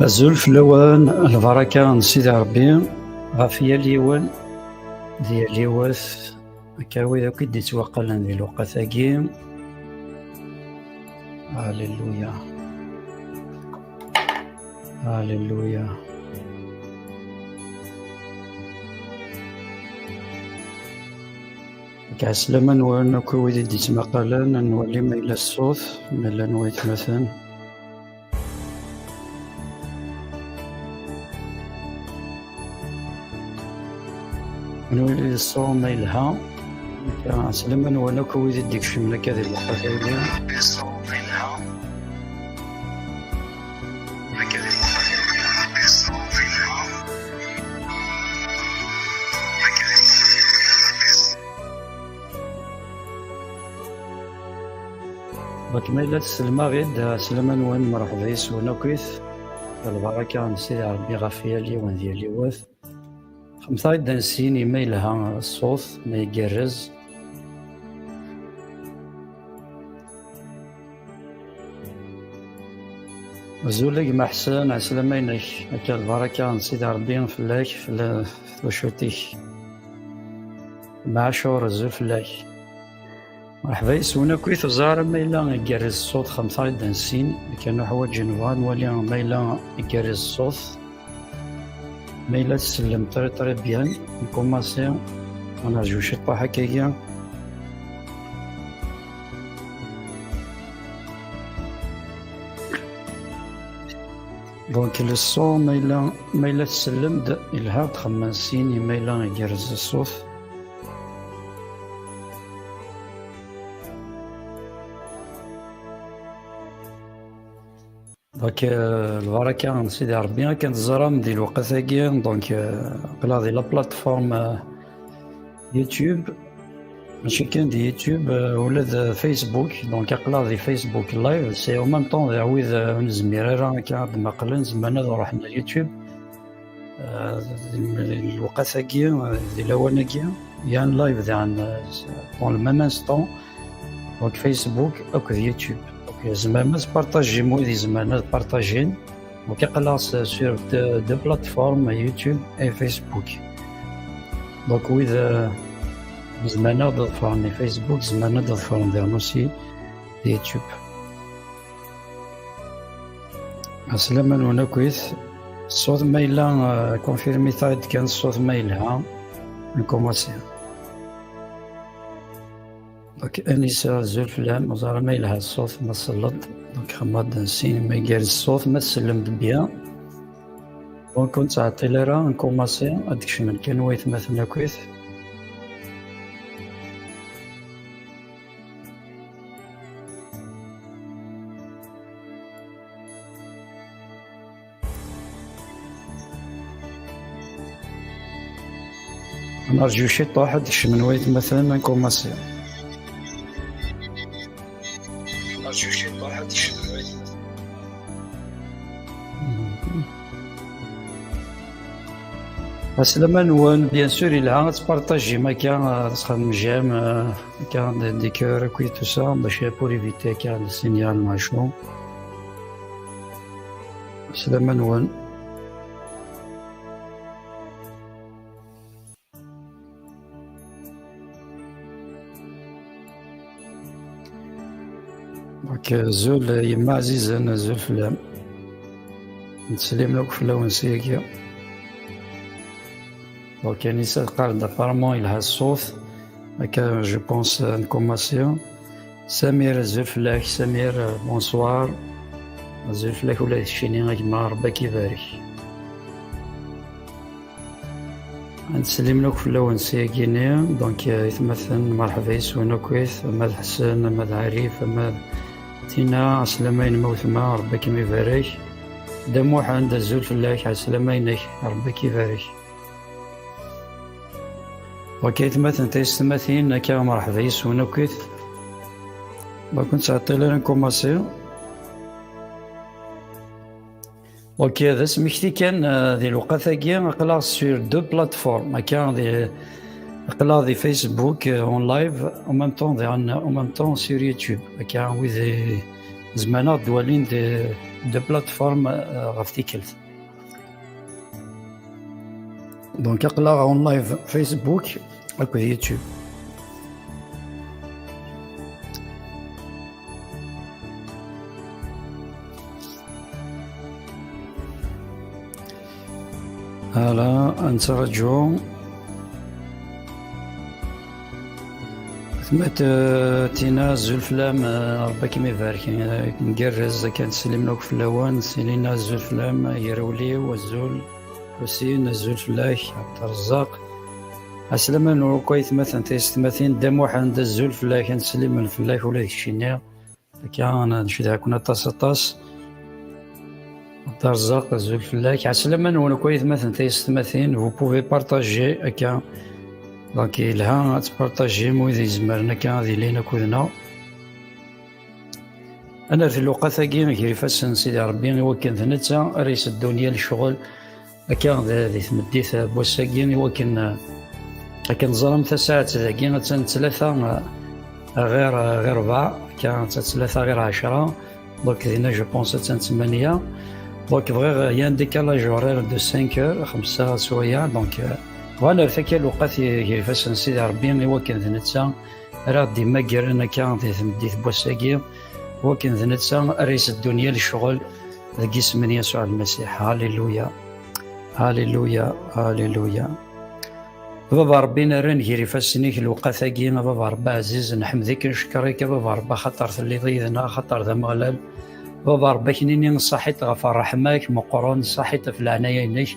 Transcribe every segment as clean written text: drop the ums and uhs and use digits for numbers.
Azul fell-awen, lbaraka n Sidi Rebbi ɣef yal yiwen di yal yiwet, akka wid akk i d-ittwaqalen di lweqt-agi. Alleluya, alleluya. Ɛeslama nwen akk wid i d-ittmaqalen, nwali ma yella ṣṣut, ma yella anwa yetmaten. نولي الصوم ما يلها عسلامة نوانا كويدي ديك شمنا كذا الوقت هايلين الصوم ما يلها هكذا الصوم ما يلها هكذا باك ما إلا تسلما غيد عسلامة نوان مرحبا يسونا كويث البركة من سيدي ربي غافية لي وان ديالي واث خمسة دانسيني ما يلها الصوت ما يقرز زولك ما حسن عسلامة ينك هكا البركة نسيد ربي فلاك في وشوتيك مع شهور الزول فلاك مرحبا يسونا كويث وزارة ما يلا يقرز الصوت خمسة دانسين كانوا حوايج جنوان ولي ما يلا يقرز الصوت ما إلا تسلم طري بيان نكوماسي ونرجو شي طبا هكايا دونك الصو ما إلا تسلم إلها تخمسين ما إلا يقرز الصوت دونك البركة من سيدي ربي كانت الزرام ديال الوقت هاكي دونك قلا ديال لا بلاتفورم يوتيوب ماشي كان دي يوتيوب ولا فيسبوك دونك قلا دي فيسبوك لايف سي او ميم طون عويد نزمير راه كان مقلن زمانا رحنا اليوتيوب الوقت هاكي ديال الاواناكي يان لايف ديال طون الميم انستون دونك فيسبوك اوك يوتيوب زعما تبارطاجي مويدي زعما بارطاجين وكيقلاص سور دو بلاتفورم يوتيوب اي فيسبوك دونك ويذ زعما ضفرني فيسبوك زعما ضفرني ديالوسي يوتيوب السلام عليكم كويس الصوت ما إلا كونفيرمي تايد كان الصوت ما إلها نكوماسي دونك أنيسة زول فلان وزارة ما يلها الصوت ما صلت دونك خماد نسين ما يقال الصوت ما تسلم بيان دونك كنت عطي لرا نكوماسي هاديك شمال كان وايت مثلا كويس نرجو شي طاح هاديك شمال وايت مثلا نكوماسي السلام نوان بيان سور إلا تبارطاجي ما كان تخدم جام كان دي كور كوي تو سا باش بور ايفيتي كان السينيال ماشو السلام نوان دونك زول يما عزيزة أنا زول فلان نتسلم لك فلاون سيكيا دونك أنيسة قارد أبارمون يلها الصوت هكا جو بونس نكوماسيون سمير زول فلاك سمير بونسوار زول فلاك ولا يشيني كيما ربك يبارك نتسلم لك فلاون سيكيني دونك يتمثل مرحبا يسونا كويس ماد حسن ماد عريف ماد تينا عسلامين موثما ربك يبارك دموح عند الزول فلاك عسلامينك ربك يبارك وكيت مثلا تيستماثين كا مرحبا يسونا كويت كنت عطي لنا نكوماسي اوكي هذا سميتي كان ديال الوقت هاكي قلا سور دو بلاتفورم كان دي قلا دي فيسبوك اون لايف او ميم طون دي اون ميم طون سور يوتيوب كان ويز زمانا دوالين دو بلاتفورم غف تيكلت. دونك اقلا اون لايف فيسبوك اكو يوتيوب. هلا نترجو ثمات تينا زلفلام ربي كيما يبارك نقرز كان سلم لك في اللوان سيلينا زلفلام يرولي والزول حسين الزلفلاك عبد الرزاق السلام نورو كويس مثلا تيستماثين دام واحد عند الزلفلاك نسلم الفلاك ولا الشينيا كان نشدها كنا طاس عبد الرزاق الزلفلاك السلام نورو كويس مثلا تيستماثين vous pouvez partager هكا دونك لها تبارطاجي مويدي زمرنا كان هذه لينا كودنا. انا في الوقت ثاقي غير فاسن سيدي ربي وكان ثنتا رئيس الدنيا للشغل كان ذي تمديت بوساقين وكان ظلمت ساعات ثاقي ثلاثة غير 4 كانت 3 غير 10 دونك هنا جو بونس 8 دونك بغير يان ديكالاج هورير دو 5 5 سوايع دونك وانا فاكر الوقت غير فاسن سيدي ربي وكان ثنتا راه ديما كيرنا كان تمديت بوساقين وكان ثنتا رئيس الدنيا للشغل ذاك اسم يسوع المسيح. هاليلويا هاليلويا هاليلويا. بابا ربي نرى نجري فاسنيك الوقت ثاقي بابا ربي عزيز نحمدك نشكرك بابا ربي خاطر ثلي ضيدنا خاطر ذا مغلال بابا ربي كنيني صحيت غفى رحمك مقرون صحيت في العناية إنك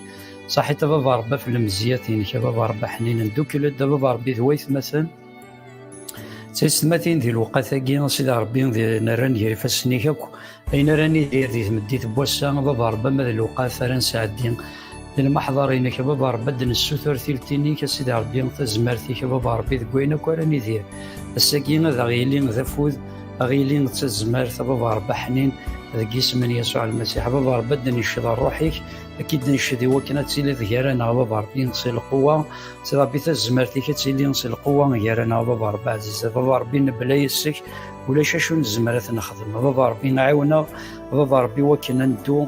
صحيت بابا ربي في المزيات إنك بابا ربي حنين ندوكل بابا ربي ذويث مثلا تيستماتين ذي الوقت ثاقي سيدي ربي نرى نجري فاسنيك أين راني ذي تمديت بوسا بابا ربي ماذا الوقت ثران ساعدين المحضرين كبابا ربي السوثر ثيلتيني كسيدي ربي تزمرتي كبابا ربي ذكوينا كوراني ذير الساكينة ذا غيلين ذا فوذ غيلين تزمرت بابا ربي حنين ذاك اسم يسوع المسيح بابا ربي نشد روحك اكيد نشد وكنا تسيلي ذكيرانا بابا ربي نصي القوة سيدي ربي تزمرتي كتسيلي نصي القوة غيرانا بابا ربي عزيز بابا ربي نبلا يسك ولا شاشو نزمرت نخدم بابا ربي نعاونا بابا ربي وكنا ندو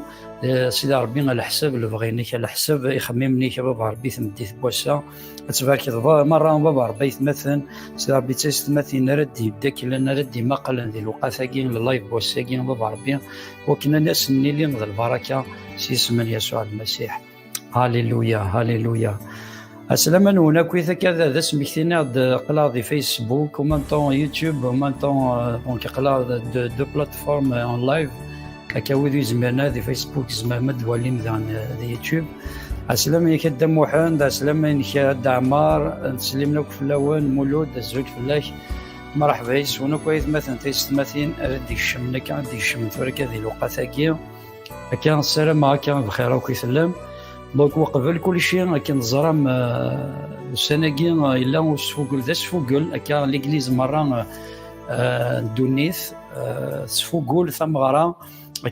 سيدي ربي على حساب اللي بغينيك على حساب يخممني بابا ربي تمديت بوسا تبارك مرة بابا ربي يتمثل سيدي ربي تيستمثل نردي يبداك لنا ردي مقلا ذي الوقت ثاقين اللايف بوساقين بابا ربي وكنا ناس نيلي ذا البركة سي اسم يسوع المسيح. هاليلويا هاليلويا. السلام هنا كويثا كذا ذا سميتينا قلا فيسبوك ومن طون يوتيوب ومن طون دونك قلا دو بلاتفورم اون لايف هكا ويدو زمرنا ذي فيسبوك زمرنا دوالين ذي يوتيوب. السلام عليك الدم وحان السلام عليك عمار نسلم لك في الاول مولود الزوج في الله مرحبا يسونا كويس مثلا تيستماثين ردي الشم لك عندي الشم تورك هذه الوقت هكا هكا السلام هكا بخير وكيسلم دونك وقبل كل شيء كان زرام سناكين الا وسفوقل ذا سفوقل هكا الانجليز مره دونيث سفوقل ثم غرا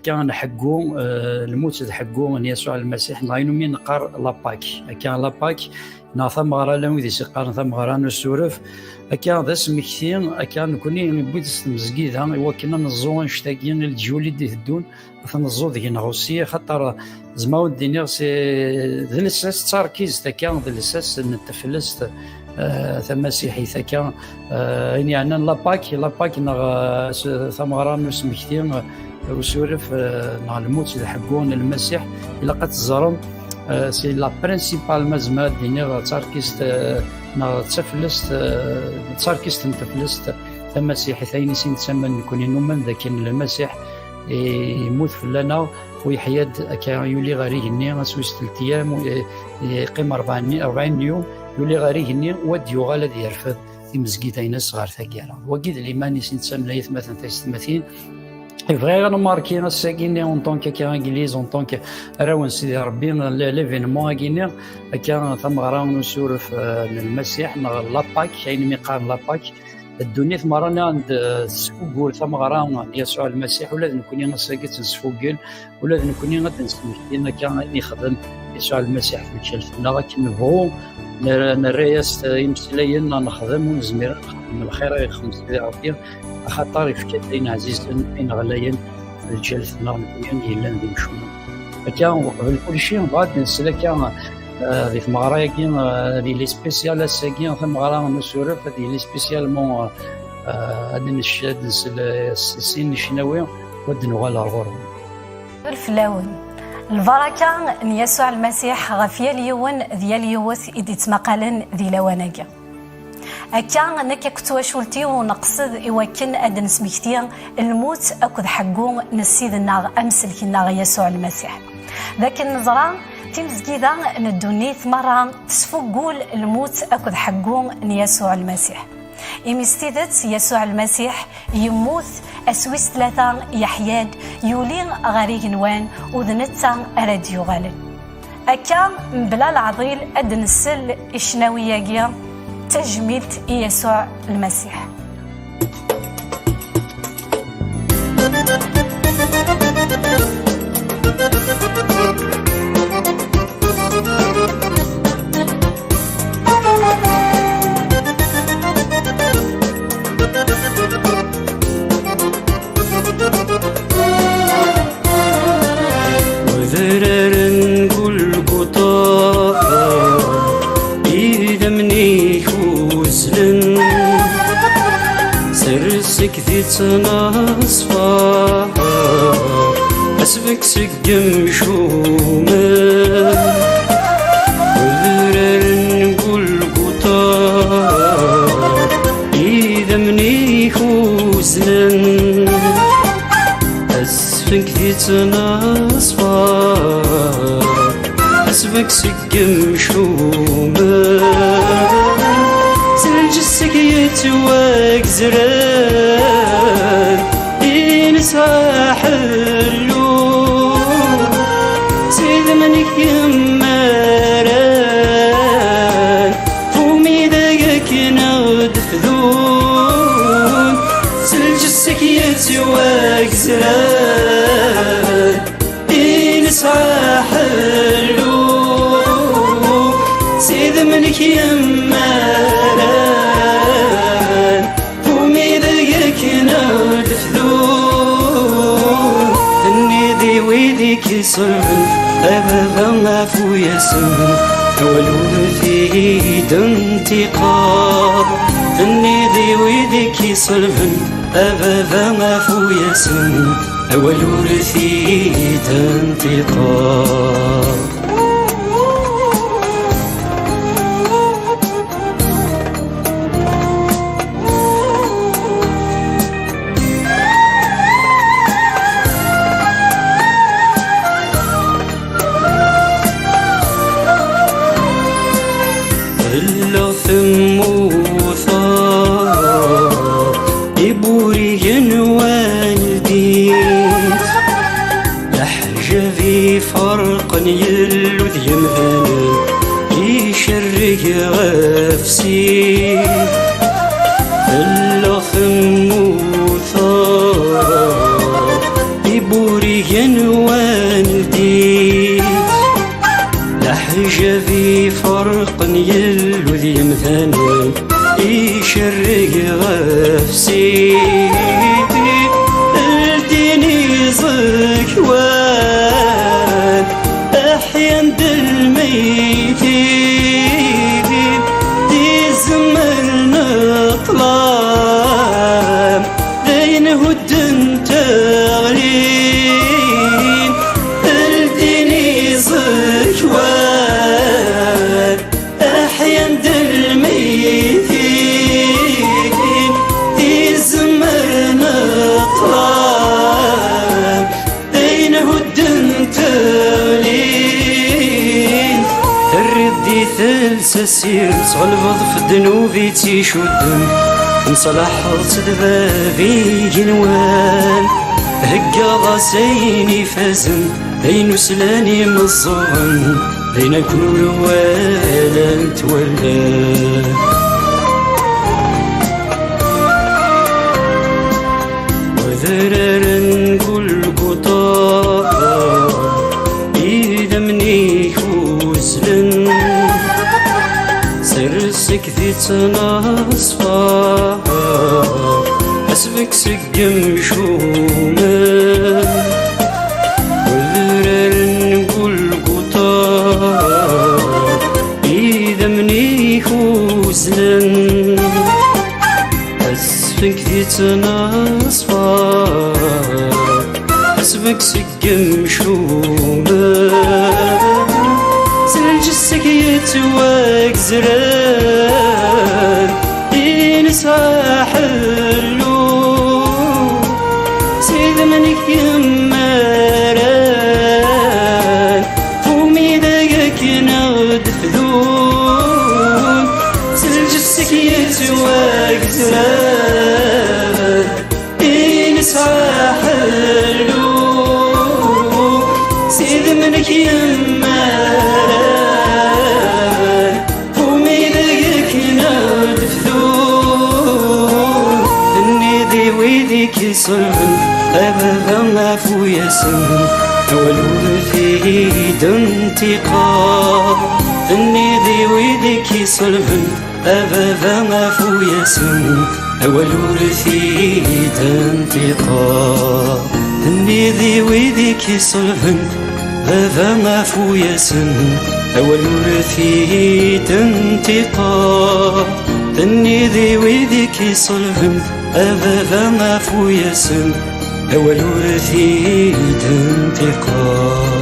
كان نحقو الموت حقو من يسوع المسيح نغينو من نقار لاباك كان لاباك ثم غرا لهم ذي سقار ثم غرا نسورف كان ذا سمكتين كان كوني نبيت مزقيد ها وكنا نزو نشتاقين الجولي دي الدون نزو ذيك نغوسيه خاطر زما وديني سي ذي الاساس تركيز كان ذي الاساس نتفلست ثماسيحي ثكا يعني لاباك ثم غرا نسمكتين وسورف مع الموت اللي حقون المسيح إلا قد الزرم سي لا برينسيبال مازما دينيغ تاركيست تاركيست نتفلست المسيح ثاني سين تسمى نكون نومن ذاك المسيح يموت فلنا ويحيد يولي غاري هني سويس 3 ايام يقيم 40 يوم يولي غاري هني وديو غالا يرفض في مسجدين صغار ثقيله وكيد الايمان سين تسمى مثلا تستمثين فغير ماركين الساكيني اون طونك كانجليز اون طونك راون سيدي ربي ليفينمون كيني كان ثم غراون نسورف المسيح لاباك كاين ميقام لاباك الدنيا ثم رانا عند السفوقول ثم غراون يسوع المسيح ولا نكوني نساكت نسفوقل ولا نكوني غنسمح كان يخدم يسوع المسيح في الشلفنا لكن نبغو نريس يمسلين نخدم ونزمير نخدم الخير يخدم سيدي ربي خاطر يفكتين عزيز فين غلاين رجالتنا مزيان يلا ندير مشونا هكا وقبل كل شيء بعد نسلا كان هذه المغاره كي هذه لي سبيسيال الساكين المغاره مسورف هذه لي سبيسيالمون هذه نشاد السين شناوي ودنوا على الغرب الفلاون البركه يسوع المسيح غفيا اليوم ديال يوث إدي تمقالن ذي لواناكا أكا نكا كتواشولتي ونقصد إواكن أدن سميكتيا الموت أكد حقو نسيد الناغ أمسل كناغ يسوع المسيح ذاك النظرة تمزقيدا ندونيث مرة تسفو قول الموت أكد حقو يسوع المسيح إمستيدت يسوع المسيح يموت أسويس ثلاثة يحياد يولي غاريق نوان وذنتا أراديو غالن أكا بلا العضيل أدن السل إشناوية تجميلت يسوع المسيح وذرارن قل قطاع إذا مني خوزلن سرسك ذي تناصفا أسفك سقم شوما وذرارن قل قطاع إذا مني خوزلن أسفك ذي تناصفا أسفك سقم شوما سلجسك يتواك زران إنسى حلو سيد منك يماران فومي داقك نغدف ذون سلجسك يتواك زران إنسى حلو سيد منك يماران فومي داقك نغدف ذون الندي ويديك صرفن أبغى ما فو يسن أولون فيه دنتقار الندي ويديك صرفن أبغى ما فو يسن أولون فيه دنتقار يلو ذي مهني يشرق غفسي اللخم وثار يبوري ينوان ديت لحجة في فرق يلو ذي مهني يشرق غفسي الديني زكوان أحيان دلميتين دي زمرنا طلام بينه الدن تغلين الديني زكوان أحيان دلميتين دي زمرنا طلام بينه الدن تغلين الردي ثلث السير صلبض في الدنوبي تيشدن انصلح صدبابي جنوان هكا غاسيني فازن بين سلاني مصون بين كل ولا تولى وذرارن كل قطاع إذا مني خوزلن سرسك ذي تناصفا حسبك سقم شومه وذرر نقول قطار إذا مني خوزن حسبك ذي تناصفار حسبك سقم شومه سلجسك يتواك زرار ينسى حلو سيد منك يماران فومي داقك نغدف ذون سلجسك يتواك زرار ينسى حلو سيد منك يماران فومي داقك نغدف ذون اني ذي ويديك يصلحن أبدا ما فو يسن أول فيه انتقام اني ذي ويديك يصلحن أبدا ما فو يسن أول فيه انتقام اني ذي ويديك يصلحن أبدا ما فو يسن أول فيه انتقام اني ذي ويديك يصلحن أبدا ما فو يسن أول ورثي انتقام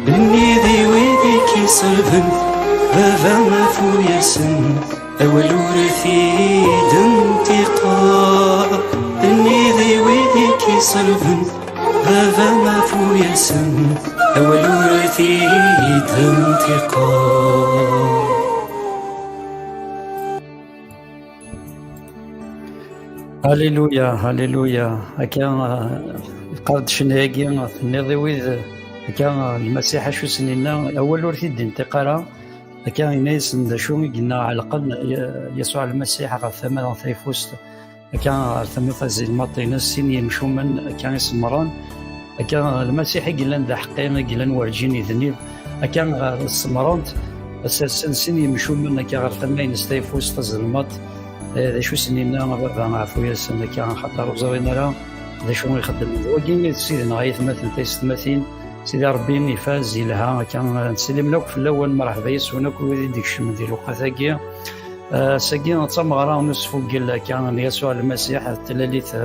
إني ذي ويديك صلبا أبدا ما فو يسن أول ورثي انتقام إني ذي ويديك صلبا أبدا ما فو يسن أول ورثي انتقام. هاليلويا هاليلويا. هكا قاد شناقي في النضي ويذ هكا المسيح شو سنينا أول ورثي الانتقال هكا الناس شو قلنا على الأقل يسوع المسيح غا ثمن ثيفوست هكا ثمن فازي الماطينة السين يمشو من هكا يسمران هكا المسيح قلنا ذا حقين قلنا ورجيني ذنيب هكا السمرانت أساسا سين يمشو من هكا غا ثمن ثيفوست الظلمات ذا شو سنينا بابا عفو ياسن كان خاطر وزرينا لا ذا شو يخدم وكاين سيدنا غايث مثلا تيستماثين سيدي ربي يفاز يلها كان نسلم لك في الاول مرحبا يسونك ويدي ديك الشم ديال الوقتاكيا ساكين تمغرا نصفو قال كان يسوع المسيح التلاليث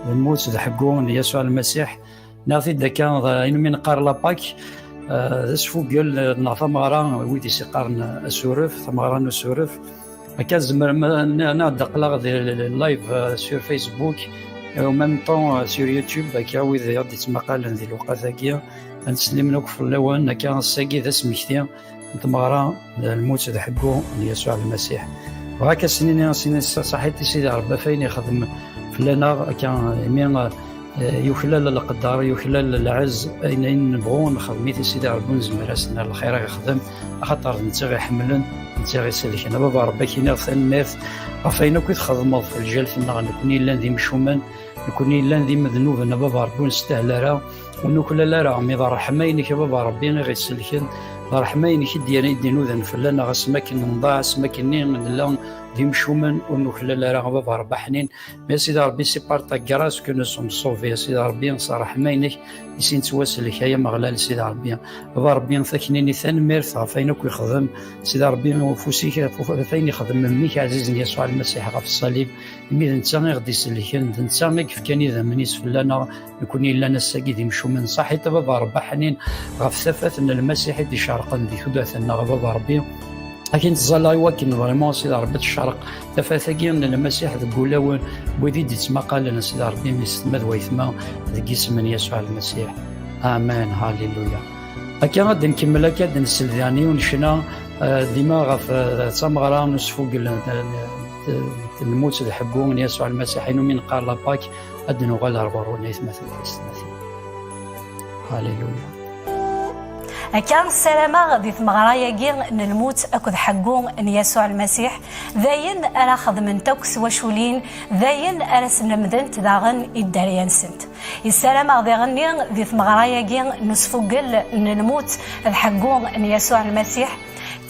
الموت حقون يسوع المسيح ناثي دا كان من قار لاباك سفو قال نعطى ويدي سيقارن السورف ثمغرا السورف هكا زعما نعدق اللايف سور فيسبوك او ميم طون سور يوتيوب هكا ويذ يردي تمقال ذي الوقت هكا نسلم لك في اللوان هكا الساقي ذا سميكتيا تمغرا الموت ذا حقو يسوع المسيح وهكا سنين صحيتي سيدي ربي فين يخدم فلانا هكا يمين يخلال القدر يخلال العز اين نبغو نخدميتي سيدي ربي نزمر اسنا الخير يخدم خاطر نتا غيحملن نتا غيسلك انا بابا ربي كينا في الناس عفاينا كي تخدموا في الرجال فينا نكوني لا ذي مشومان نكوني لا ذي مذنوب انا بابا ربي نستاهل راه ونكون لا راه مي رحمينك يا بابا ربي غيسلك رحمينك ديالي دينوذن فلانا غسماكن نضاع سماكني من لا ذي مشومان ونكون لا راه بابا ربي حنين مي سيدي ربي سي بارتا كراس كو نو سوم صوفي سيدي ربي نصرح ماينك يسين تواسلك يا مغلال سيدي ربي بابا ربي نثكنيني ثان ميرث عفاينا كي يخدم سيدي ربي وفوسيك فين يخدم منك عزيز يسوع المسيح في الصليب مي نتا غادي يسلك نتا ما كيف كان اذا منيس فلانا نكون الا نساكي دي مشو من صحيت بابا ربي حنين غف ثفات ان المسيح دي شارقن دي ثلاثنا بابا ربي لكن تظل واكن فريمون سيدي ربي الشرق تفاثاكي ان المسيح تقول بودي تسمقال لنا سيدي ربي مستمد ويثما ذي اسم يسوع المسيح امين هاليلويا. هكا غادي نكمل هكا غادي نسلذاني ونشنا ديما غف تمغرا نصفو الموت حقون يسوع المسيح انه من قال لاباك ادنو غال 40 مثلا هاليلويا. كان السلامة غادي ثمغرايا ان الموت اكد حقو ان يسوع المسيح ذاين ارا خدمنتك سواشولين ذاين ارا سنمدنت داغن الداريان سنت السلامة غادي غني ذي ثمغرايا نسفوقل ان الموت الحقو ان يسوع المسيح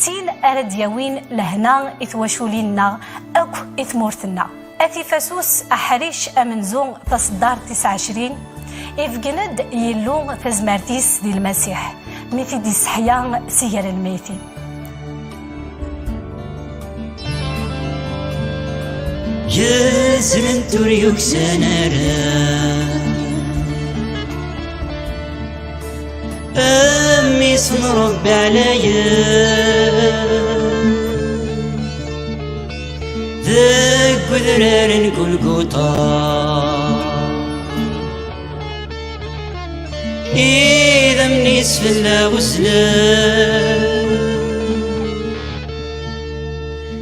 تين ارا دياوين لهنا اثواشوليننا اكو اثمورتنا أثي فاسوس أحريش أمنزون تصدار 29 إفقند يلو تزمارتيس دي المسيح ميثي دي سحيان سير الميثي. جزر تريوك سنرا أمي صنرب عليا ذاك وذرار نقول قطا إذا من يسفل وسلام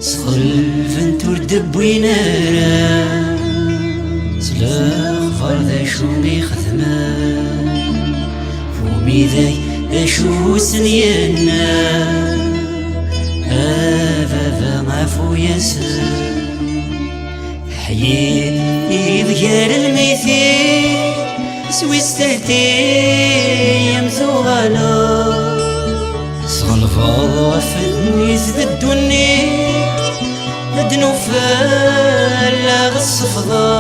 صخلف تردب وينارا سلاخ فرد شومي خدمان فومي ذاي أشو سنينا هذا معفو يسر حيي ذكر الميثين سوي ستلتي يمزوغالا صغلفا فدني زددوني دنوفا الصفضا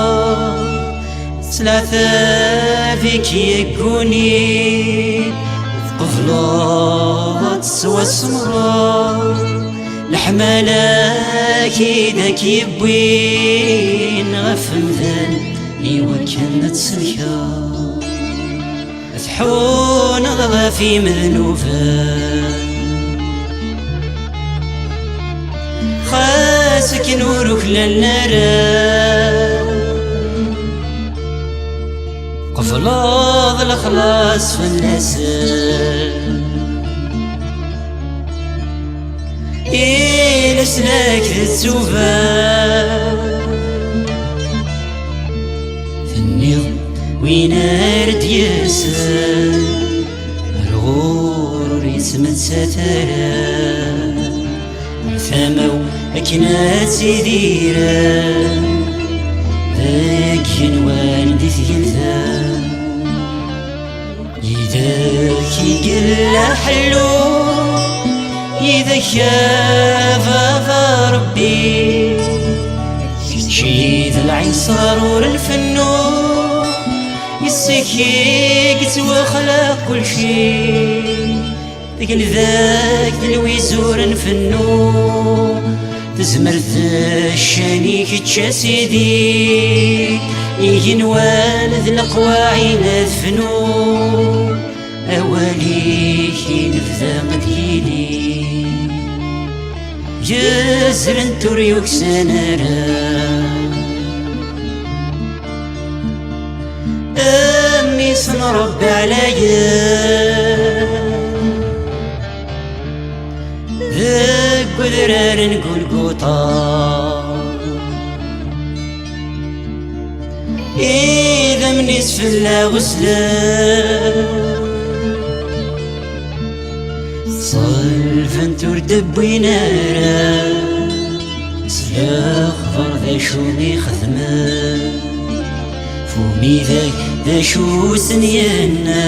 ثلاثة فيك يقوني قفلات سوى السمرا الحمالة كيدك يبوين غفم ذاني وكانت سلكا أثحون غفي مذنوفا خاسك نورك للنار قفلاض الخلاص في اللسان يلسلك الزوفا في النظم وينارد ياسر الغور يسمد سترا ثمو أكنات سيديرا ذاك ينوان دي ثيلثا يداك يقل حلو إذا شاف ربي يشيد العين صارور الفنو يسكيك وخلق كل شي ذاك ذاك الويزور نفنو تزمر الشانيك تشاسيدي ينوال ذي القواعي نذفنو أوليك نفذا قديلي جزر تريوك سنرا أمي صنرب عليا ذاك وذرار نقول قطا إذا من يسفل غسلا صلفا تردب وينارا سلاخ فرد شومي خثما فومي ذا شو سنينا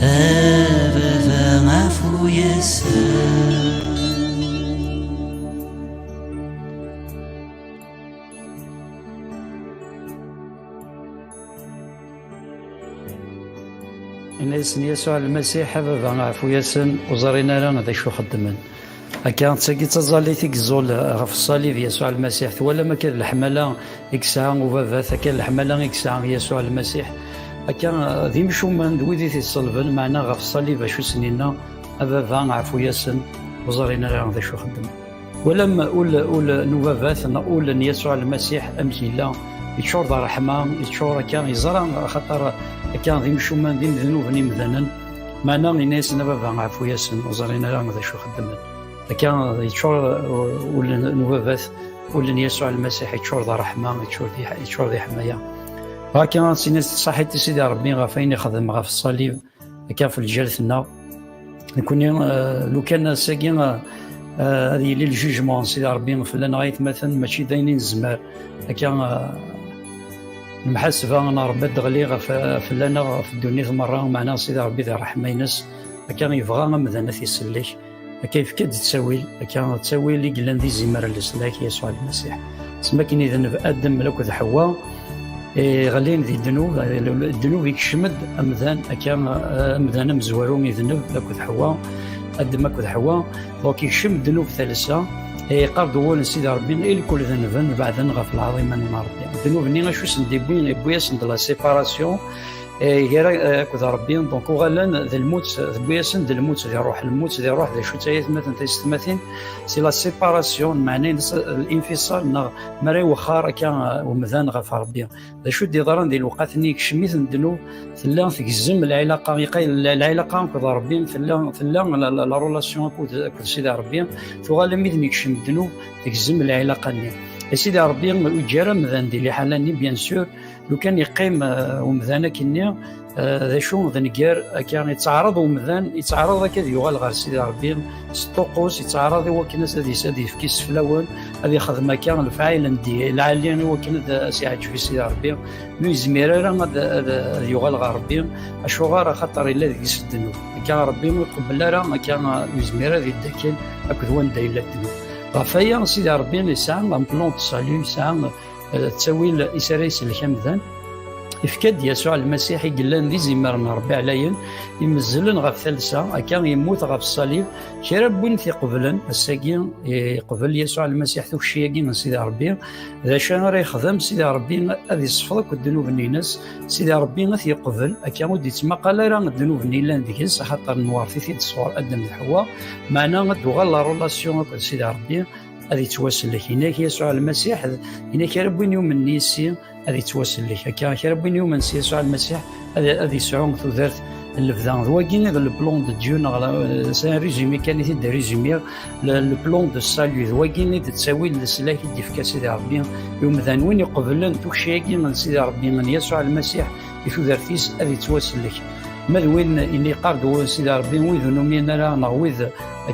أبا معفو يسار. إن اسم يسوع المسيح بابا عفو ياسن وزارينا لنا هذا شو خدمن كانت ساكي تزاليتي كزول غف الصليب يسوع المسيح ولا ما كان الحملة إكساع وبابا كان الحملة إكساع يسوع المسيح كان ذي مشو من دويدي في الصلبن معنا غف الصليب شو سنينا بابا عفو ياسن وزارينا لنا هذا شو خدمن ولما أول نوبابات نقول أن يسوع المسيح أمثلة يتشور دار رحمة يتشور كان يزرع خطر كان ذي مشومان ذي ذنوب مثلا معنا الناس نبابا عفو ياسن وزارينا لهم هذا شو خدمت كان يتشور والنبابات ولن يسوع المسيح يتشور دار رحمة يتشور ذي حماية هكا سيناس صحيت سيدي ربي غافين يخدم غاف الصليب كان في الجلثنا نكون لو كان ساكين هذه اللي الجوجمون سيدي ربي فلان غايت مثلا ماشي داينين الزمار كان المحاسبة أنا ربي دغلي فلانا في الدنيا مرة معنا سيدي ربي ذي رحمة ينس كان يبغى مثلا في السليك كيف كد تسويل كان تسويل اللي قلنا ذي زمر السلاك يسوع المسيح تسمى كي يذنب ادم لك حواء غالين ذي الذنوب يكشمد امذان كان امذان مزورون يذنب لك حواء ادم لك حواء دونك يكشم الذنوب ثالثه قال دول سيدي ربي إلى كل ذنب بعد نغف العظيم من ربي الذنوب ني شو سندي بويا سند لا سيباراسيون غير كذا ربي دونك وغالان ذا الموت بويا سند الموت ذي روح الموت ذي روح ذي شو تايت مثلا تيستماثين سي لا سيباراسيون معناه الانفصال مري وخار كان ومذان غف ربي ذا شو دي ضران ديال الوقت نيك شميت الذنوب ثلا تجزم العلاقه العلاقه كذا ربي ثلا لا رولاسيون كود سيدي ربي تغال ميدني كشم الذنوب تجزم العلاقه ني سيدي ربي وجرى مذان ديال حالاني بيان سور لو كان يقيم ومذانا كني ذا شو ذنكار كان يتعارض ومذان يتعارض كذا يغال غير سيدي ربي ستوقوس يتعارض هو كنا سادي في كيس فلاون هذه خذ مكان الفاعل دي العاليان هو كنا ساعد في سيدي ربي مي زميرا هذا يغال غير ربي اشو غير خطر الا ذيك الذنوب كان ربي يقبل راه ما كان زميرا ذي الدكين هكذا هو ندير الذنوب فيا سيدي ربي يسعى ان بلون ساليو يسعى تسوي إسرائيل الكمذان إفكاد يسوع المسيح يقلان ذي زمارنا ربي عليا يمزلن غف ثالثة كان يموت غف الصليب كرب وين قبلا الساقين قبل يسوع المسيح ذوك الشياقين من سيدي ربي ذا شان راه يخدم سيدي ربي هذه يصفدك الذنوب الناس سيدي ربي غث قبل كان ودي تما قال راه الذنوب نيلان ديكس خاطر النوار في الصور ادم الحواء معنا غدوغال لا رولاسيون سيدي ربي هذه تواسل لك هناك يسوع المسيح هناك ربي يوم النيسي هذه تواسل لك كان ربي يوم يسوع المسيح هذه سعون ثوذرت الفدان ذواكين البلون دو ديو سان ريزومي كان يدير ريزومي البلون دو ساليو ذواكين تساوي السلاح اللي في سيدي ربي يوم ذان وين يقبلن توك شيء من سيدي ربي من يسوع المسيح يثوذرتيس هذه تواسل لك ماذ وين اللي قارد سيدي ربي ويذ نومينا راه نغويذ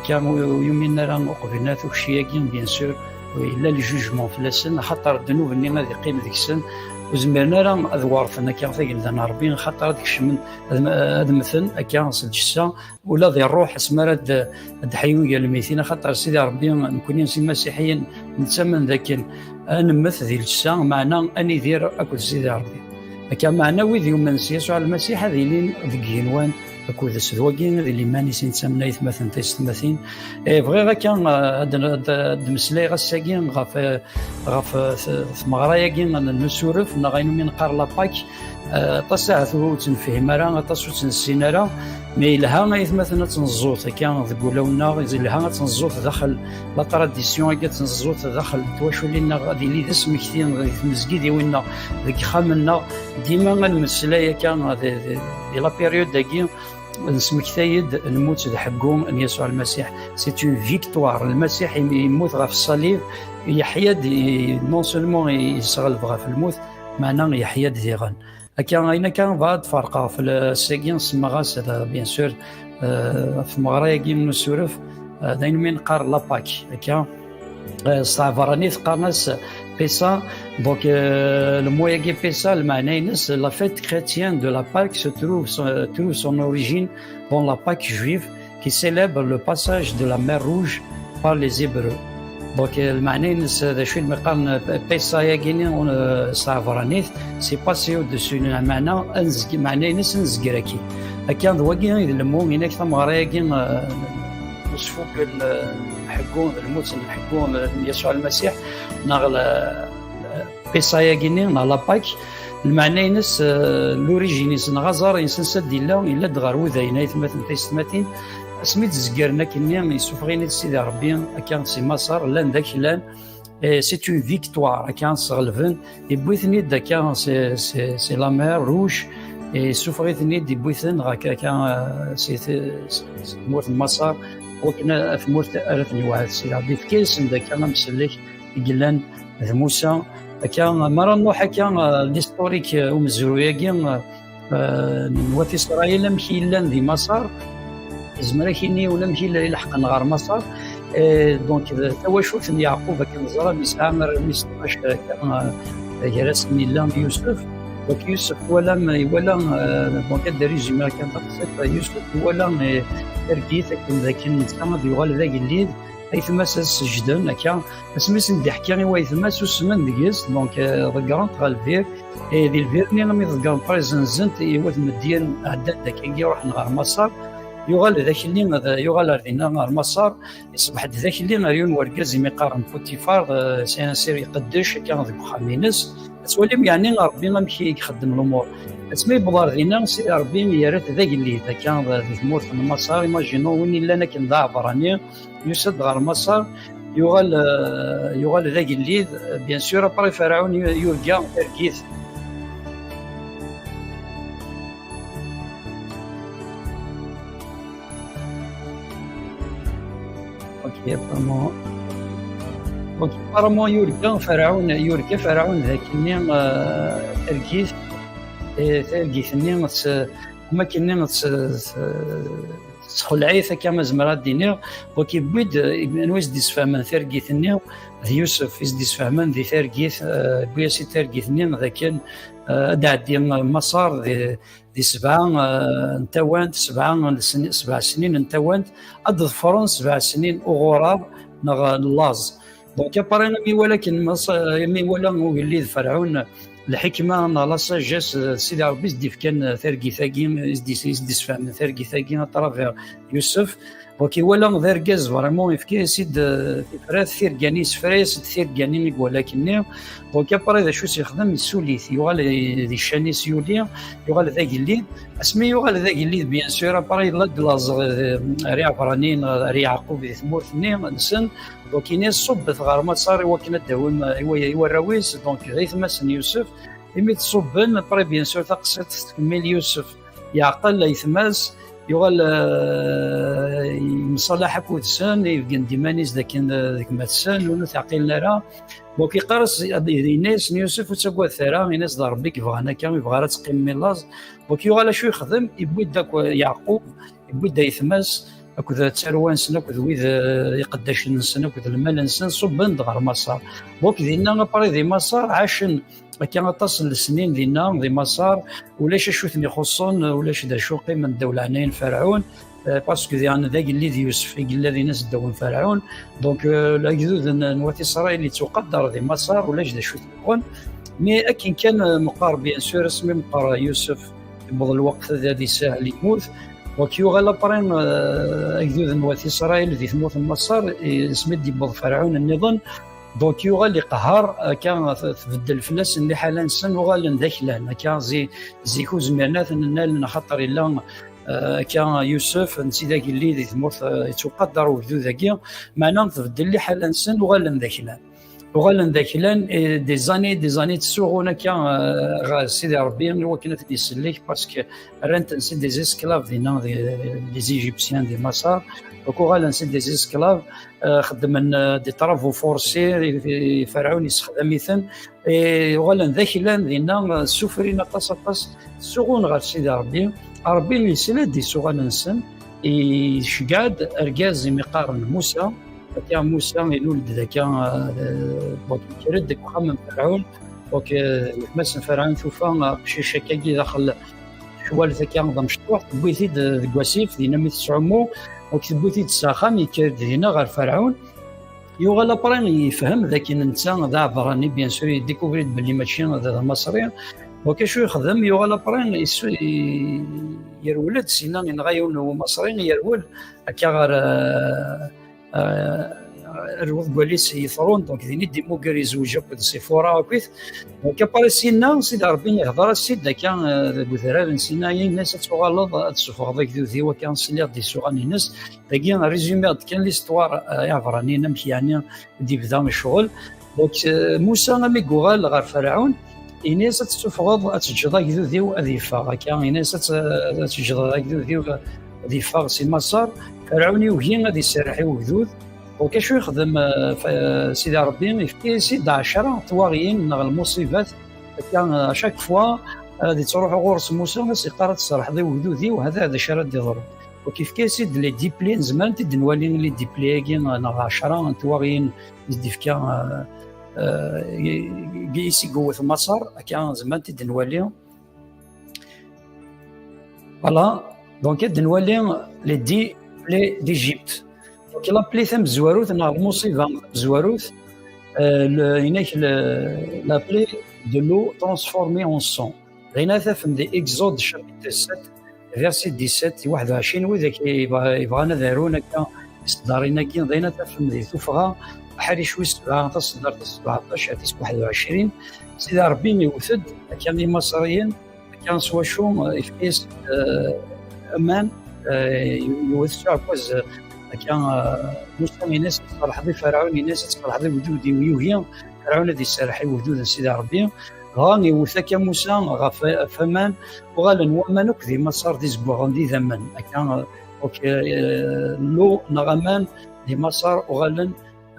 كان يومينا راه قبلنا ذوك الشياكين بيان سور الا لي جوجمون في السن خاطر الذنوب اللي غادي يقيم ديك السن وزمرنا راه اذوارثنا كان ثقل ربي خاطر ديك الشمن هذا مثل كان الجسا ولا ذي الروح سمرت الحيويه الميتين خاطر سيدي ربي نكون نسي مسيحيين نتسمن ذاك نمث ذي الجسا معنا اني دير اكل سيدي ربي كان معنا ويذ يوم يسوع المسيح هذه لين ذيك جنوان اكو ذا سدواكين اللي ماني سنسمنا يثمثن تيستمثين بغي كان هاد المسلاي غساكين غاف مغرايا كين نسورف نغاينو من قار لاباك تصاعثو تنفهم راه تصو تنسين راه مي لها يثمثنا تنزوط كان تقولونا لها تنزوط داخل لا تراديسيون كاع تنزوط داخل تواشولينا غادي لي اسم كثير في المسجد وينا ذيك خامنا ديما المسلاي كان دي لا بيريود داكي نسمكتايد الموت حقهم ان يسوع المسيح سي اون فيكتوار المسيح يموت غا في الصليب يحيى نون سولمون يسغلب غا في الموت معنا يحيى ديغان كان بعض فرقه في الساكين سماغاس بيان سور في المغرايا كيما نسورف داين من قار لاباك هكا صافراني قارناس Pessa, donc le mot Yagé Pessa, le Manaïnis, la fête chrétienne de la Pâque se trouve son origine dans la Pâque juive qui célèbre le passage de la mer Rouge par les Hébreux. Donc le Manaïnis, de chez le Mekan Pessa Yagéni, c'est passé au-dessus de la Mana, Manaïnis, Nzgiraki. Akan Dwagin, le mot Minek Tamaraygin, نشوف الحكون الموت الحكون يسوع المسيح نغل بيساياكيني نغلا باك المعنى ينس لوريجينيس نغازار ينسى ديلا الا دغار وذاينا يثمثن تيستماتين سميت زكرنا كنيا يسوف غير سيدي ربي كان سي مصر لان داك لان سي اون فيكتوار كان صغلفن يبوثني دا كان سي لا مير روج يسوف غير دي بوثن غا كان سي مورت مصر وكنا في مورت أرثني واحد سي ربي في كيس ذاك كان مسلك يقلان موسى كان مرة نوحا كان ليستوريك ومزرويا كان نوافي إسرائيل مشي لان ذي مصر زمرا كيني ولا مشي لحق نغار مصر دونك توا شوف يعقوب كان زرا مسامر مستقاش كان رسمي لان يوسف دونك يوسف ولا دونك داري جمال كان تقصد يوسف ولا تركيت كن ذاك الانسان يغال ذاك الليل ايثماس السجدن هكا اسميس ندي حكاني وايثماس وسمن ديس دونك ذكرت غا الفير دي الفيرني لما يذكر بريزن زنت يوث مديان عدد داك يروح نغار مصر يغال ذاك اللي يغال ردينا نهار مسار يصبح ذاك اللي ناريون وركز يقارن بوتيفار سير يقدش كان ذاك خامينس تولي يعني ربي ماشي يخدم الامور اسمي بلار دينا سي ربي يا ريت ذاك اللي اذا كان ذاك المور في المسار ايماجينو وين الا انا كنضاع براني يسد غير مسار يغال ذاك اللي بيان سور ابري فرعون يرجع تركيز apparemment يوركا فرعون ذاك اللي تركيز تركيزني ما كنا تخلعيث كما زمرات دينير وكي بيد نويس ديس فهمان تركيزني يوسف ديس فهمان ذي تركيز بياسي تركيزني ذاك دعدي مصار دي 7 نتوانت 7 سنين نتوانت أضفرون 7 سنين أغراب نغ اللاز دونك ابارينا ولكن مي ولا وليد فرعون الحكمه لا ساجيس سيدي ربي ديف كان ثرقي ثاقين ديس فهم ثرقي ثاقين طرافير يوسف وكي ولا ذركز فريمون يفكي سيد فراس ثيركاني سفراس ثيركاني ولكن دونك اباري ذا شو يخدم السوليث يغال ذي الشاني سيولي يغال ذاك الليل اسمي يغال ذاك الليل بيان سور اباري لاد لاز ريع فرانين ريع يعقوب ثمورث نسن دونك ينس صب غارمات صار وكنا داوم يوراويس دونك غيث مسن يوسف يمي تصبن اباري بيان سور تقصد تكمل يوسف يعقل يثماس يغال مصالح كودسان يبقى ديمانيز ذاك ماتسان ونو تعقيلنا راه وكي قرص الناس يوسف وتسقوا ثرا الناس ضرب ربي كيبغانا كان يبغى تقيم ميلاز وكي يغال شو يخدم يبوي داك يعقوب يبوي دا يثماس اكو تسروان سنه اكو ويذ يقداش سنه اكو المال نسن صبن دغر مسار وكي دينا باري دي مسار عاشن كان تصل السنين دينا دي مسار ولاش شوثني يخصون ولاش دا شو قيمه الدوله عنين فرعون باسكو يعني ذاك اللي يوسف الذي ناس داون فرعون دونك لا يجوز نواتي اسرائيل تقدر دي مسار ولاش دا شو تكون مي اكن كان مقارب بيان سور اسمي مقار يوسف بهذا الوقت الذي سهل يموت وكيو غالا برين اجدود نواتي اسرائيل اللي تموت المسار اسمي دي بض فرعون النظام دونك يو غالي قهر كان تبدل فلاس اللي حالا نسن وغال ندخلان كان زيكو زمانات نال خاطر الا كان يوسف نسي ذاك اللي تموت يتقدر وجدو ذاكي معنا تبدل اللي حالا نسن وغال ندخلان وغال ندخلان دي زاني تسوغونا كان سيدي ربي وكانت يسليك باسكو رانت نسي دي زيسكلاف دينا لي زيجيبسيان دي مسار وكوغال نسي دي زيسكلاف خدم دي طرافو فورسي فرعون يستخدم مثلا وغال ندخلان دينا سفرين قصقص سوغون غير سيدي ربي اللي سلاد دي سوغال نسن يشقاد اركاز يقارن موسى كان موسى يولد ذاك يرد خمم فرعون وك يتمسن فرعون شوفا شي شكاكي داخل شوال ذاك مشطوح بويتي دكواسيف دينا مي تسعمو وكتبويتي تساخام يكرد هنا غير فرعون يوغالا برين يفهم ذاك الانسان ذا براني بيان سور يديكوفريت بلي ماشي هذا مصري وكشو يخدم يوغالا برين يرولد سينا نغيون هو مصري يرول هكا غير الوضع قوليس يثرون دونك ذي ندي موكري زوجة كود سيفورا وكيث دونك باري سينا سيد ربي يهضر السيد كان بوثراب سينا الناس تغلط تسوق ذاك ذي وكان سيلير دي سوغان الناس داكي ريزومي كان ليستوار يعبرني نمشي يعني دي بدا الشغل دونك موسى مي غوغال غير فرعون الناس تسوق تجدا ذي وذي فا كان الناس تجدا ذي ذي فا سي مسار فرعوني وهي غادي يسرحي وجدود وكشو يخدم سيدي ربي يفكي سيد 10 طواغيين نغ المصيبات كان شاك فوا غادي تروح غورس موسى الناس يقرا تسرح ذي وجدودي وهذا شرد يضرب وكيف كيسيد لي ديبلين زمان تد نولي لي ديبليين نغ 10 طواغيين يديف كان قيسي قوه مصر كان زمان تد نولي فوالا دونك تد نولي لي ديجيبت دونك لابلي ثم زواروث نا المصيبه زواروث هناك لابلي دو لو ترانسفورمي اون سون غينا ثم دي اكزود شابيتر 7 فيرسي 17 21 وذاك يبغانا دارون هكا صدارينا كي ضينا ثم دي ثفغه بحال شوي تصدر 17 21 سيدي ربي يوثد كان لي مصريين كان سوا شو يفكيس امان يوثد كوز كان مسلمين ناس صالح ضي فرعون ناس صالح ضي وجود ويوهي فرعون دي سرحي وجود سيدي ربي غاني وثاك موسى غف فمان وغالن ومن كذي مسار دي زبوغان دي ذمن كان لو نغمان دي مسار وغالن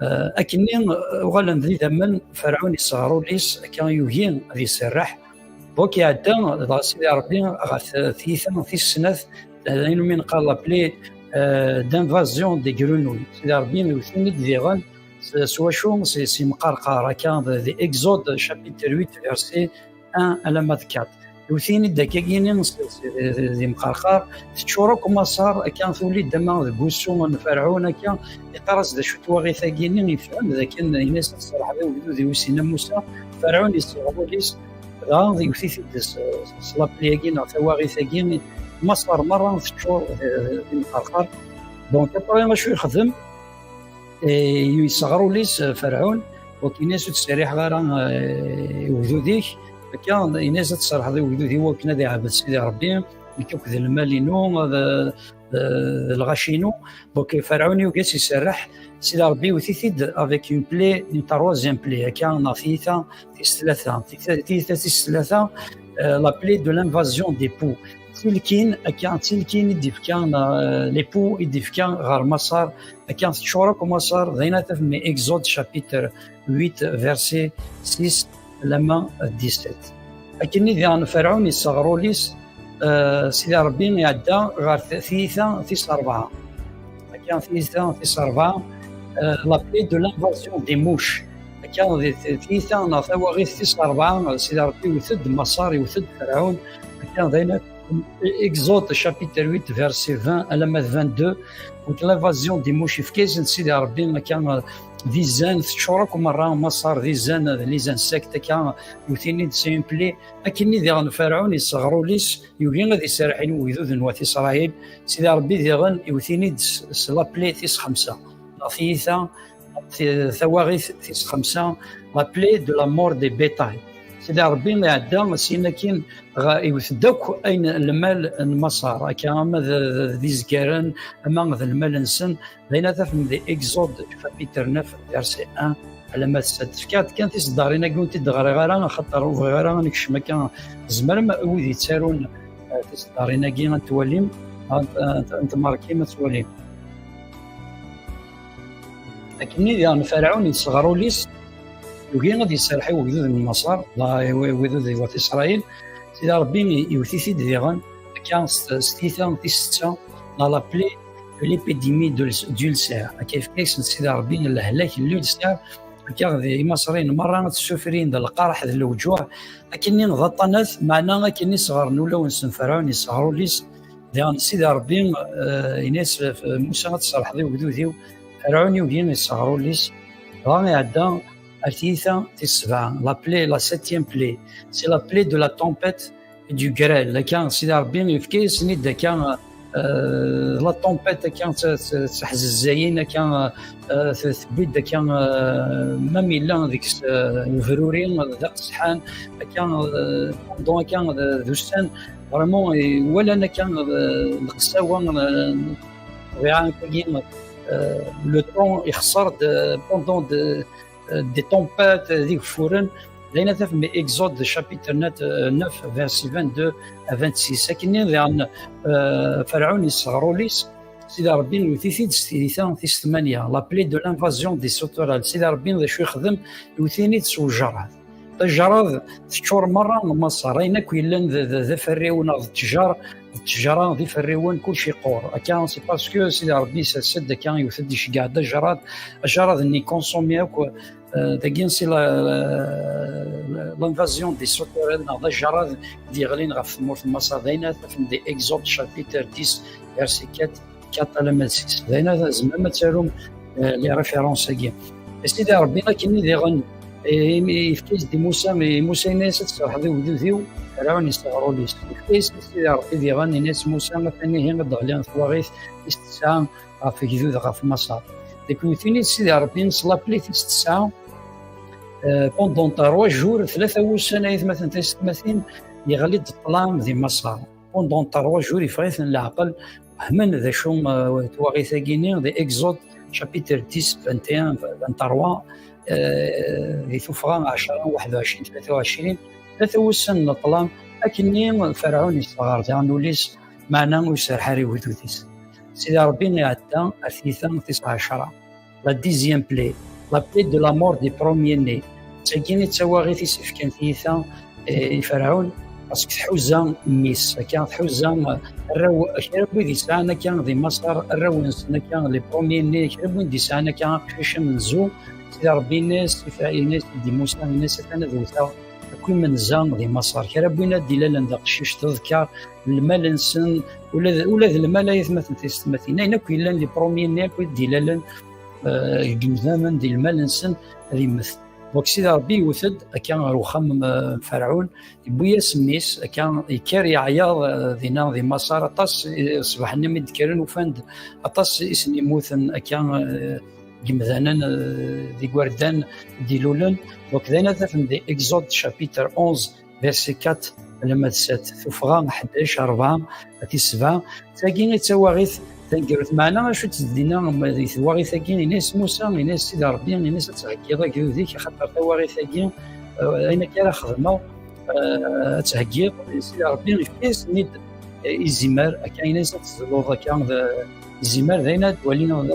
اكني وغالن ذي ذمن فرعون يصغروا ليس كان يوهين ذي سرح دونك عدا سيدي ربي غاث ثيثا في السنه لانه من قال لابلي دانفازيون دي غرونوي سيدي ربي يوثني ديغان سوا شو سي مقارقه كان دي اكزود شابيتر 8 فيرسي 1 على مات 4 يوثيني دكاكينين دي مقارقه تشورو كما صار كان ثولي دما بوسو من فرعون كان يقرص دا شو تواغي ثاكينين يفهم ذا كان الناس الصراحه ذي وسينا موسى فرعون يصيغوا ليس غادي يوثي صلاب ليكين ثواغي ثاكين مصر مره تشور دي مقارقه دونك طبعا شو يخدم يصغروا ليس فرعون وكيناس تسريح غير وجوديك كان الناس تصرح ذي وجودي هو كنا ذي عبد سيدي ربي يكوكذ المالينو الغاشينو دونك فرعون يوكاس يسرح سيدي ربي وثيثيد افيك اون بلي اون تروازيام بلي كان ثيثا ثلاثه لا بلي دو لانفازيون دي بو تلكين يديف كان لي بو يديف كان غير مسار كان تشورك ومسار ذينا في اكزود شابيتر 8 فيرسي 6 لما 17 لكن ذي فرعون يصغروا ليس سيدي ربي يعدى غير ثيثا 4 كان ثيثا 4 لابلي دو لانفازيون دي موش كان ثيثا ثواغيث 4 سيدي ربي يوثد مسار يوثد فرعون كان ذينا Exode chapitre 8 verset 20 à la 22 donc l'invasion des mouches كيزن سيدي ربي ما كان ذي زان تشورك مرة مصار ذي زان لي زانسكت كان يوثيني سيمبلي لكن ذي فرعون يصغروا ليس يوغين غادي يسرحين ويذوذ نوات اسرائيل سيدي ربي ذي غن يوثيني سلابلي ثيس 5 ثيثا ثواغيث ثيس 5 لابلي دو لا مور دي بيتاي سيدي ربي ما عدا سينا كاين يوثدوك اين المال المسار كان ذي زكارن اما ذا المال نسن بين ثم ذي اكزود شابيتر 9 فيرسي 1 على ما السيرتيفيكات كانت تصدرينا كنت دغري غير خاطر غير نكش ما كان زمر ما وذي تسارون تصدرينا كي توليم انت ماركي ما توليم لكن يعني فرعون يصغروا ليس يوكي غادي يسرحي وجدود من المسار لا وجدود وات اسرائيل سيدي ربي يوثي ديغان كان ستيثا تيستا لا بلي ليبيديمي دولسير كيف كيس سيدي ربي الهلاك اللولسير كان المصريين مره تسوفرين القرح الوجوع لكني غطنات معنا كني صغار نولا ونسن فرعون يصغروا ليس ديال سيدي ربي الناس موسى تصرح ذي وجدودي فرعون يوكي يصغروا ليس راني عدا Altitha Tisva, l'appelée la 7e plaie. C'est la plaie de la tempête et du grêle. Quand c'est l'arbin, il faut que la tempête quand تحززين كان ثبيت كان ما ميلان ديك الفرورين ذاك الصحان كان دون كان دوستان فريمون ولا انا كان القساوه يعني كاين لو طون يخسر بوندون des tempêtes ذيك فورن لين ثف من اكزود شابيتر 9 فيرسي 22 à 26 لكن لان فرعون يصغروا ليس سيدي ربي يوثيثيد ستيثان في 8 لا بلي دو لانفازيون دي سوتورال سيدي ربي شو يخدم يوثيني تسو الجراد الجراد تشور مره مصر رينا كويلان ذا فريون التجاره ذي فريون كلشي قور كان سي باسكو سيدي ربي سد كان يوثد شي كاع الجراد ني كونسومي داكين سي لانفازيون دي سوتورال هذا الجراد دي غلين غف مورت مصر دينا في دي اكزود شابيتر 10 فيرسي 4 4 على 6 داينا زعما تالهم لي ريفيرونس كي سيدي ربي كاين دي غن يفكيس دي موسى ناس تصحى وديو فرعون يستغروا لي يفكيس سيدي ربي دي غن ناس موسى مثلا هنا ضغلان ثواغيث استسعى في جدود في مصر ديك نوثيني سيدي ربي نصلى بليت استسعى بوندون 3 جور 3 وسنة مثلا تسمثين يغلي الظلام ذي مصر بوندون 3 جور يفريث العقل همن ذا شوم تواغيث كيني ذا اكزود شابيتر 10 21 23 ذي ثفران 10 21 23 3 وسن الظلام لكني فرعون يصغر تاع وليس معنا ويسرحري ودوديس سيدي ربي يعدى الثيثان 19 لا ديزيام بلي لا بلي دو لا مور دي بروميير ني تاكيني تواغيث يسفكان ثيثان فرعون باسكو تحوزا ميس كان تحوزا الرو كربو دي سانا كان ذي مصر الروانس كان لي بروميير ني كربو دي سانا كان فيش من زو سيدي ربي الناس يفعل ناس دي موسى الناس انا ذوثا كل من زان ذي مصر كربونا ديلالا دقشيش تذكر المال نسن ولا المال يثمثل تستمثلين اين كاين لي بروميير ني كاين ديلالا الجمزامن ديال المال نسن ذي مثل دونك سيدي ربي يوثد كان روخام فرعون بويا سميس كان يكاري عياض ذينا ذي مصر اطاس صباح نمد كارن وفند اطاس اسني موثن كان جمذانا ذي غوردان دي لولن دونك ذينا ذافن دي اكزود شابيتر 11 فيرسي 4 لما تسات ثفغان 11 4 7 تاكين تواغيث تنقرت معنا شو تزدينا ذي ثواغيث كاين ناس موسى ناس سيدي ربي ناس تهكي ذاك ذيك خاطر ثواغيث كاين اين كاين خدمه تهكي سيدي ربي فيس نيد الزمار كاين ناس تزلو كان الزمار ذينا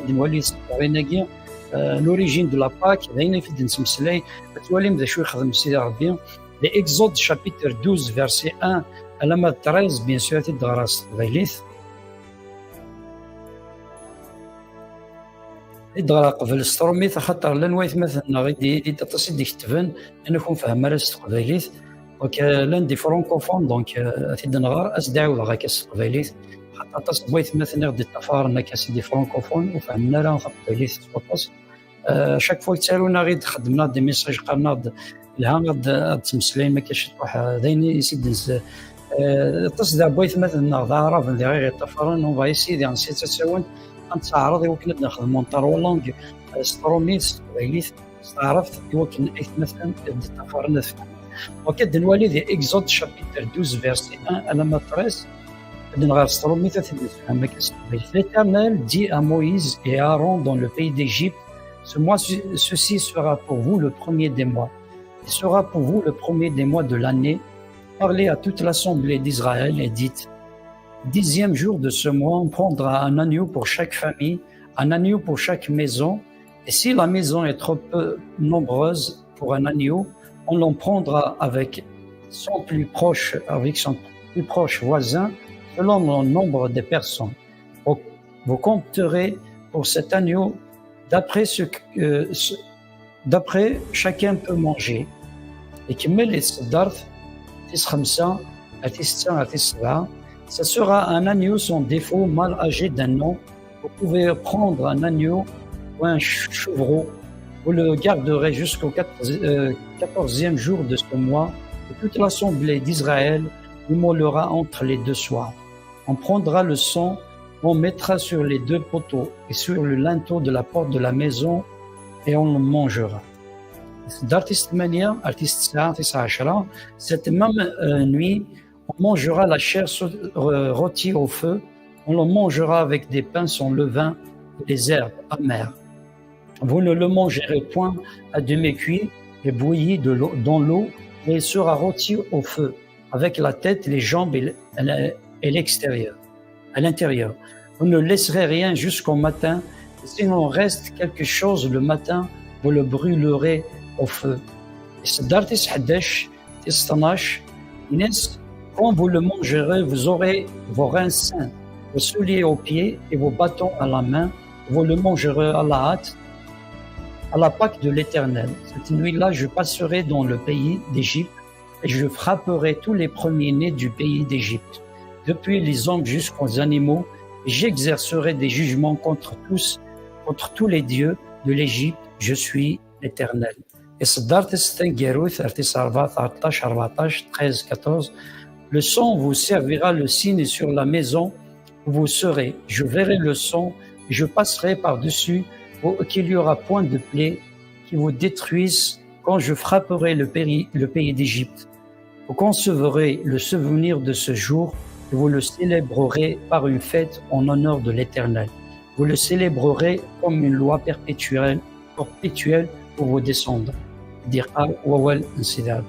نولي صغيرين لوريجين دو لا باك ذينا في نتمسلاي تولي ذا شو يخدم سيدي ربي لي اكزود شابيتر 12 فيرسي 1 على 13 بيان سور تدرس فيليث إدغال قبل ستروميت خاطر لنوايث مثلا غيدي تصيد ديك تبان أنا نكون فاهم راس تقبايليت دونك لان دي فرونكوفون دونك تيد نغار أسدعو لغا كاس تقبايليت حتى تصبويت مثلا غدي التفارنا كاس دي فرونكوفون وفهمنا راه تقبايليت تفوتاس شاك فوا يتسالونا غير خدمنا دي ميساج قالنا لها غاد تمسلين ما كاش تروح ذيني يسيد تصدع بويت مثلا غدا عرف اللي غير التفارن وغا يسيدي نسيت تساون نتعرض يمكن ناخذ مونطار لونغ ستروميت قبيليت استعرفت يمكن مثلا التفارن وكد نولي ذي اكزود شابيتر 12 فيرسي 1 على ما 13 نغار ستروميت تفهم l'Éternel dit à Moïse et à Aaron dans le pays d'Égypte ceci sera pour vous le premier des mois et sera pour vous le premier des mois de l'année parlez à toute l'assemblée d'Israël et dites 10e jour de ce mois, on prendra un agneau pour chaque famille, un agneau pour chaque maison. Et si la maison est trop peu nombreuse pour un agneau, on l'en prendra avec son plus proche voisin, selon le nombre de personnes. Vous compterez pour cet agneau d'après chacun peut manger. Et qui met les dards, ça sera un agneau sans défaut, mal âgé d'un an. Vous pouvez prendre un agneau ou un chevreau. Vous le garderez jusqu'au 14e jour de ce mois. Et toute l'assemblée d'Israël immolera entre les deux soirs. On prendra le sang, on mettra sur les deux poteaux et sur le linteau de la porte de la maison et on le mangera. Cette même nuit, on mangera la chair rôtie au feu, on le mangera avec des pains sans levain et des herbes amères. Vous ne le mangerez point à demi-cuit et bouilli dans l'eau, mais il sera rôti au feu, avec la tête, les jambes et à l'intérieur. Vous ne laisserez rien jusqu'au matin, et s'il en reste quelque chose le matin, vous le brûlerez au feu. Quand vous le mangerez, vous aurez vos reins sains, vos souliers aux pieds et vos bâtons à la main. Vous le mangerez à la hâte, à la Pâque de l'Éternel. Cette nuit-là, je passerai dans le pays d'Égypte et je frapperai tous les premiers-nés du pays d'Égypte, depuis les hommes jusqu'aux animaux, J'exercerai des jugements contre tous les dieux de l'Égypte. Je suis l'Éternel. إصدرت ستنجروث ارتيس 14 14 13 14. Le sang vous servira le signe sur la maison où vous serez. Je verrai le sang et je passerai par-dessus pour qu'il n'y aura point de plaie qui vous détruise quand je frapperai le pays d'Égypte. Vous concevrez le souvenir de ce jour et vous le célébrerez par une fête en honneur de l'Éternel. Vous le célébrerez comme une loi perpétuelle pour vos descendants. Dire wawal nsidar.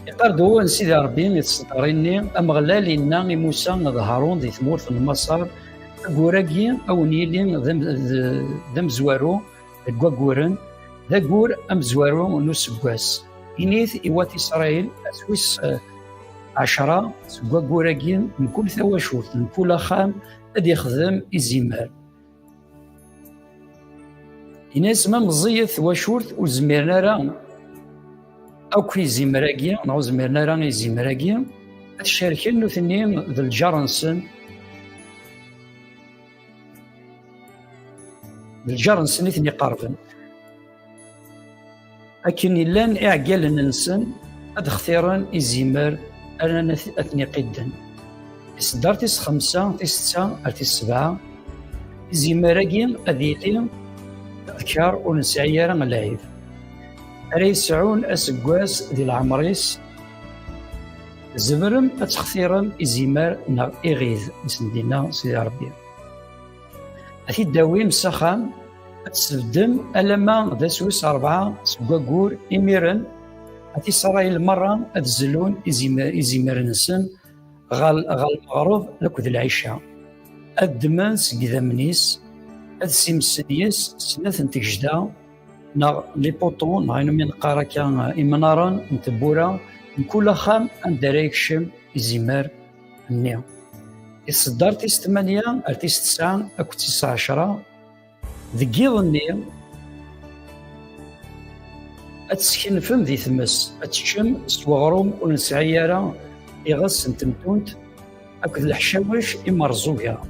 يقردوا نسيدي ربي يتصدريني أمغلالي ناغي موسى ظهرون دي ثمورة مصر أقوراكي أو نيلي ذم زوارو القوارن ذا قور أم زوارو نسقواس إنيث إوات إسرائيل أسويس 10 سقوا قوراكي من كل ثواشوت من كل خام أدي يخدم إزيمار إناس ما مزية ثواشورت وزميرنا راه أو كي زيمراكي نعو زميرنا راه زيمراكي الشركة نثني ذا الجارنسن الجارنسن ثني قارفن لكن لان إعقال ننسن أد اختيران إزيمار أنا أثني قدا إصدار تيس 5 تيس 6 تيس 7 إزيمراكي أذيلي أذكار ونسعيرا اللايف أري يسعون أسقواس ديال العمريس زبرم أتخثيرا إزيمار نا إغيث نسندينا سيدي ربي أثي الداويم سخام أتسفدم ألما ذا سويس 4 سقاقور إميرا أثي سرايل مرة أتزلون إزيمار نسن غال المغرب لكذ العشاء الدمان سقذا منيس السيمسديس سنة تجدا نا لي بوطو نغينو من قاركا إمنارا نتبورا نكولا خام أندريك شم إزيمار النيا إصدار تيس 8 تيس 9 أكو تيس 10 ذكيض النيا أتسكن فم ذي ثمس أتشم سوغروم ونسعيارا إغس نتمتونت أكو الحشاوش إمرزوكا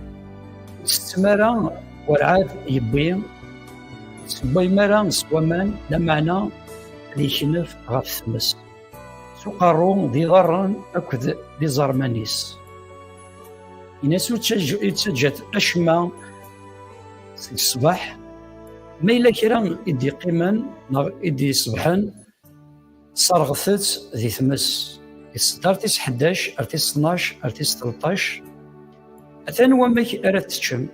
تستمارا ورعاد يبين سباي مرا سوامان لا معنى ذي شنف غاف ثمس سوقارو ذي غران أكد ذي زرمانيس يناسو يتسجد أشما الصباح ما إلا كرا إدي قيمان إدي صبحان صرغثت ذي ثمس إصدار تيس 11 أرتيس 12 أرتيس 13 أثان وماك أراد تتشم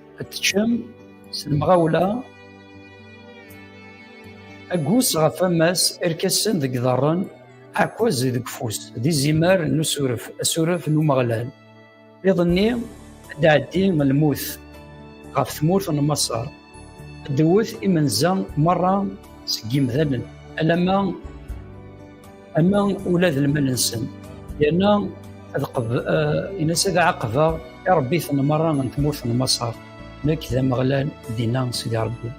المغاولة أقوس غفاماس إركسن ذك ضرن عكوز ذك فوس ذي زمار نسورف أسورف نمغلال يظني دعدي من الموت غف ثمورث مصر دوث إمنزا مرة سقيم ذلن أما أولاد المنسن لأن إناس هذا عقبة يا ربي ثنا مرة نتموت مصر لك ذا مغلال دينا سيدي ربي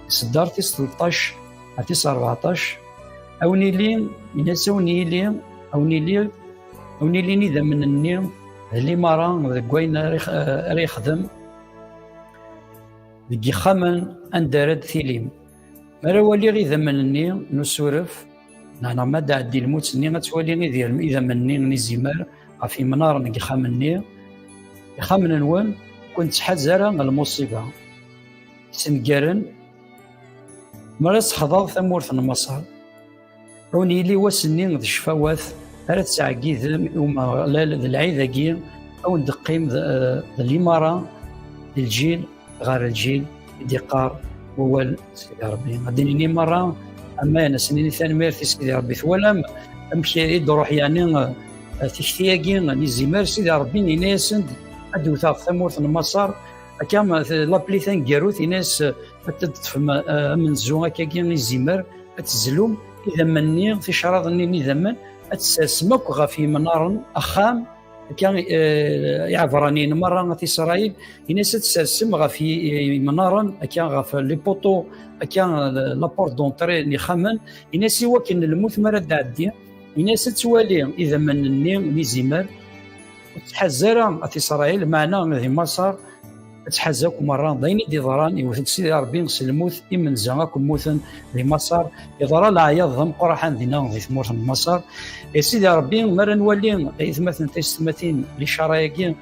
صدارتي 13 عرفتي 14 أوني لي إناس أوني لي ذا من النيم اللي مرة ذا قوينا ريخدم ذي خمن أندرد ثيليم مرة ولي غي ذا من النيم نسورف نانا ما دعدي الموت ني غتولي غير إذا من النيم نزيمار في منار نجي خمن يخمن نوان كنت حزرة المصيبة سنقرن مرس حضاض ثمورث مصر عوني لي وسنين ذي الشفاوات هرا تسعقي ذي العيذاقي أو ندقيم ذي الإمارة الجيل غير الجيل ديقار ووال سيدي ربي غاديني مرة أما أنا سنين ثاني ميرثي سيدي ربي ثوالام أمشي يد روح يعني تشتياقي نزيمار سيدي ربي نيناسند أدو ثاق ثمورث مصر كما لابليثان كاروث ناس تدفم من زوغا كاكي نزيمار تزلوم إذا مني في شراط ني إذا من أتسمك غافي منار أخام كان يعبراني مرة في إسرائيل الناس تسلسم غافي منارا كان غاف لي بوطو كان لابورت دونطري ني خامن الناس يوكن الموت مرة دعدي الناس توالي إذا من الني زمار تحزر إسرائيل معنا ذي مصر تحزاك مرة ضين دي ضران يوثد سيدي ربي سلموث إمن زماك موثن ذي مصر يضرى العياض ضم قرحان ذينا ذي ثمورث مصر سيدي ربي مرة نولي إثمثن تيستمثين لشرايقين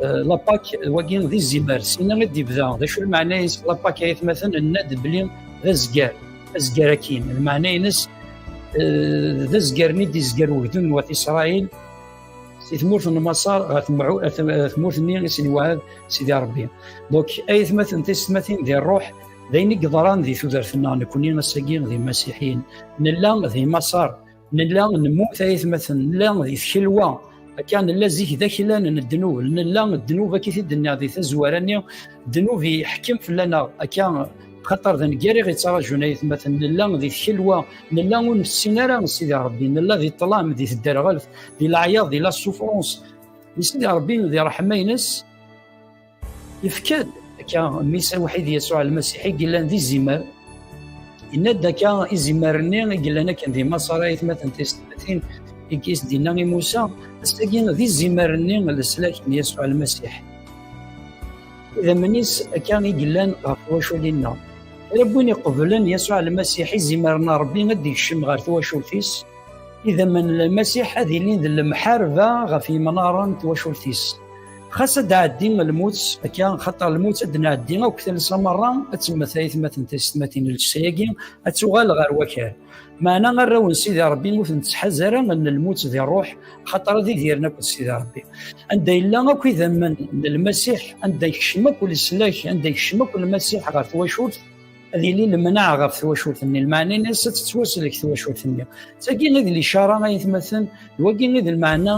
لاباك واقين ذي الزمار سينا غدي بدا ذا شو المعنى لاباك يثمثن الناد بلين ذا زقار كين المعنى ينس ذا زقار ندي زقار وهدون وث إسرائيل ثمورث المسار ثمورث النيل سيدي وهذا سيدي ربي دونك اي ثمثن تيستمثين ذي الروح ذي قدران ذي ثوثرثنا نكونين الساقين ذي مسيحيين نلا ذي مسار نلا نموت اي ثمثن نلا ذي خلوه كان لا زيك ذاكلان الذنوب نلا الذنوب كي الدنيا ذي تزوارني الذنوب يحكم في لنا كان خاطر ذا نكاري غيترى جنايث مثلا نلا ذي الخلوه نلا ونفسينا سيدي ربي نلا ذي الظلام ذي الدرغلف ذي العياض ذي لا سوفرونس سيدي ربي ذي رحمه ينس يفكاد كان ميسا وحيد يسوع المسيحي قال ذي الزمار إن دا كان الزمارني قال لنا كان ذي مصاريث مثلا تيستمثين كيس دينا موسى استاكين ذي الزمارني السلاك يسوع المسيح إذا منيس كان يقلان غفواشو لنا ربوني قبلن يسوع المسيح زمارنا ربي غادي يشم غير تواشولتيس إذا من المسيح هذه لين المحاربة غفي منارا تواشولتيس خاصة دعدين الموت كان خطر الموت أدنى عدينا وكثل مرة أتم ثلاث مثلا تستمتين السياقين أتوغال غير وكال معنا غير سيدي ربي نموت نتحزر أن الموت ذي الروح خطر ذي ديرنا كل سيدي ربي عند إلا أكو إذا من المسيح عند يكشمك والسلاك عند يكشمك المسيح غير تواشولت هذه اللي المناعة غير ثواشولت المعنى الناس تتواصل لك ثواشولت تاكين هذه الإشارة غيتمثل وكاين هذا المعنى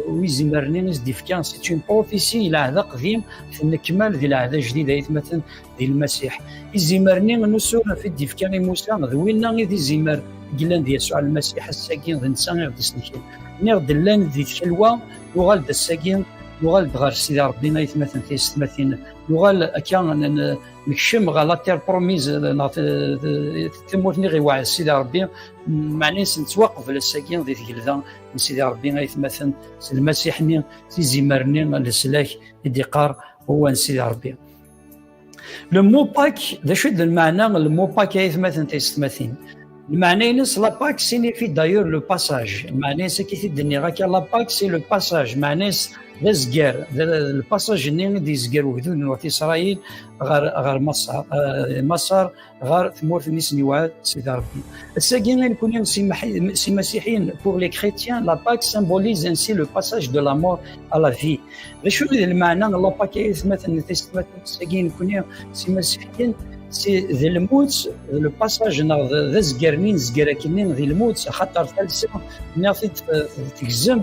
ويزمرني ناس ديفكان سي اون بروفيسي إلى عهد قديم في الكمال ديال العهد الجديد يتمثل ديال المسيح يزمرني نسور في الديفكان موسى ذوينا غير ذي الزمر قلنا ديال يسوع المسيح الساكين ذي نسان غير ديسلكين نغد لان ذي الحلوة وغالد الساكين وغالد غير سيدي ربنا يتمثل في السماثين وغال كان نكشم غالا تير بروميز تموتني غير واعي سيدي ربي معني نتوقف على الساكين ذي تجلدا سيدي ربي يتمثل المسيح ني زمرني السلاك الدقار هو سيدي ربي لو مو باك ذا شد المعنى المو باك يتمثل تيستمثين المعنى ينس لا باك سينيفي دايور لو باساج المعنى سكيتي الدنيا غاكا لا باك سي لو باساج معنى ذا زكار الباساج ني دي زكار وهذو نوث إسرائيل غير مصر غير ثمورث نيسني وعد سيدي ربي الساكين يكونوا سي مسيحيين بور لي كريتيان لا باك سيمبوليز انسي لو باساج دو لا مور ا لا في شنو المعنى لا باك مثلا الساكين يكونوا سي مسيحيين سي ذي الموت لو باساج ذا زكارنين زكاراكنين ذي الموت خاطر ثالثه نافذ تكزم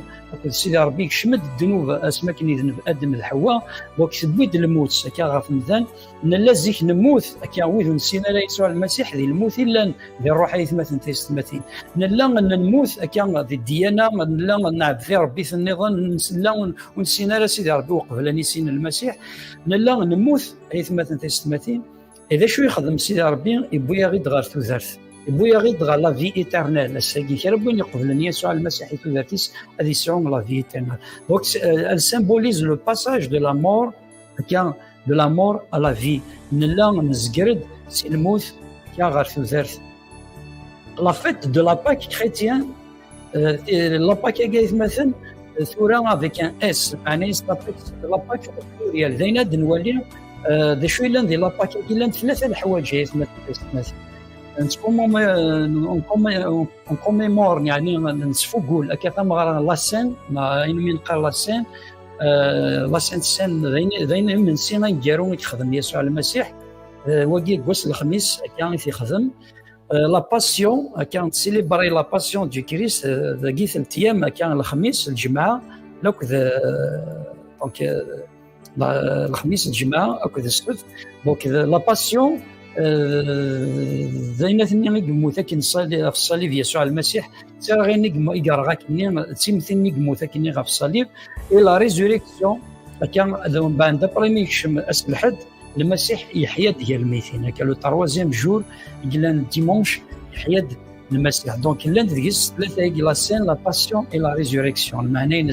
سيدي ربي يكشمد الذنوب اسماكن يذنب ادم الحواء وكتبويد الموت هكا غاف مثلا نلازيك نموت هكا ويذ نسينا لا يسوع المسيح ذي الموت الا ذي الروح يثمثن تيستمثين نلا نموت هكا ذي الديانه نلا نعبد في ربي في النظام نسلا ونسينا لا سيدي ربي وقبل نسينا المسيح نلا نموت يثمثن تيستمثين إذا شو يخدم سيدي ربي يبويا غير غير توزارث يبويا غير غير لا في إيترنال الساقي كي ربي يقبل يسوع المسيح توزارثيس هذه يسوعون لا في إيترنال دونك elle symbolise le passage de la mort de la mort à la vie نلا نزقرد سي الموت كي غير توزارث لا فيت دو لا باك كريتيان لا باك مثلا ثورة افيك ان اس معناها لا باك ديال دينا نولي ذا شو إلا ندير لاباك إلا ثلاثة الحوايج مثلا نكوميمور يعني نصفو قول هكا ثم غير لاسين من قال لاسين السين ذين من سينا يجارون يخدم يسوع المسيح وكي قوس الخميس كان يخدم لا باسيون كانت سيليبري لا باسيون دو كريست ذا ثلاث أيام كان الخميس الجمعة لوك دونك الخميس الجمعة أو كذا السبت دونك لا باسيون زينتني نقمو ثاك نصلي في الصليب يسوع المسيح ترى غير نقمو يقرا كني تيمثل نقمو ثاك في الصليب اي لا ريزوريكسيون كان بعد بريمي يكشم اسم الحد المسيح يحيى ديال الميتين هكا لو تروازيام جور قلنا ديمونش يحيى المسيح دونك لا ندقس ثلاثه لا سين لا باسيون اي لا ريزوريكسيون المعنى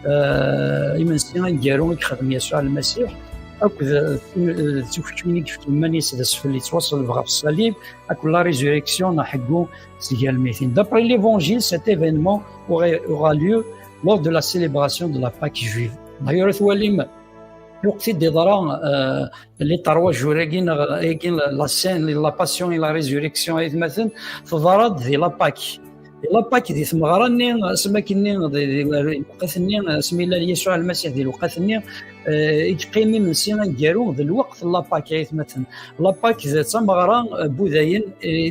إيمانسيا نقارو يخدم يسوع المسيح أكد تفكميني كيف كيمانيس داس اللي توصل بغا في الصليب أكد لا ريزوريكسيون نحكو سيغا الميثين. D'après l'évangile, cet événement aura lieu lors de la célébration de la Pâque juive. D'ailleurs, ثواليم الوقت اللي ضرا اللي طروا جوراكين لا سين لا باسيون لا ريزوريكسيون ايت مثلا تضرد في لا باك لا باك دي ثمغراني سماكني وقتني سمي الله يسوع المسيح ديال وقتني يقيمي من سينا كارو ذا الوقت لا باك ايت مثلا لا باك ذات ثمغرا بوذاين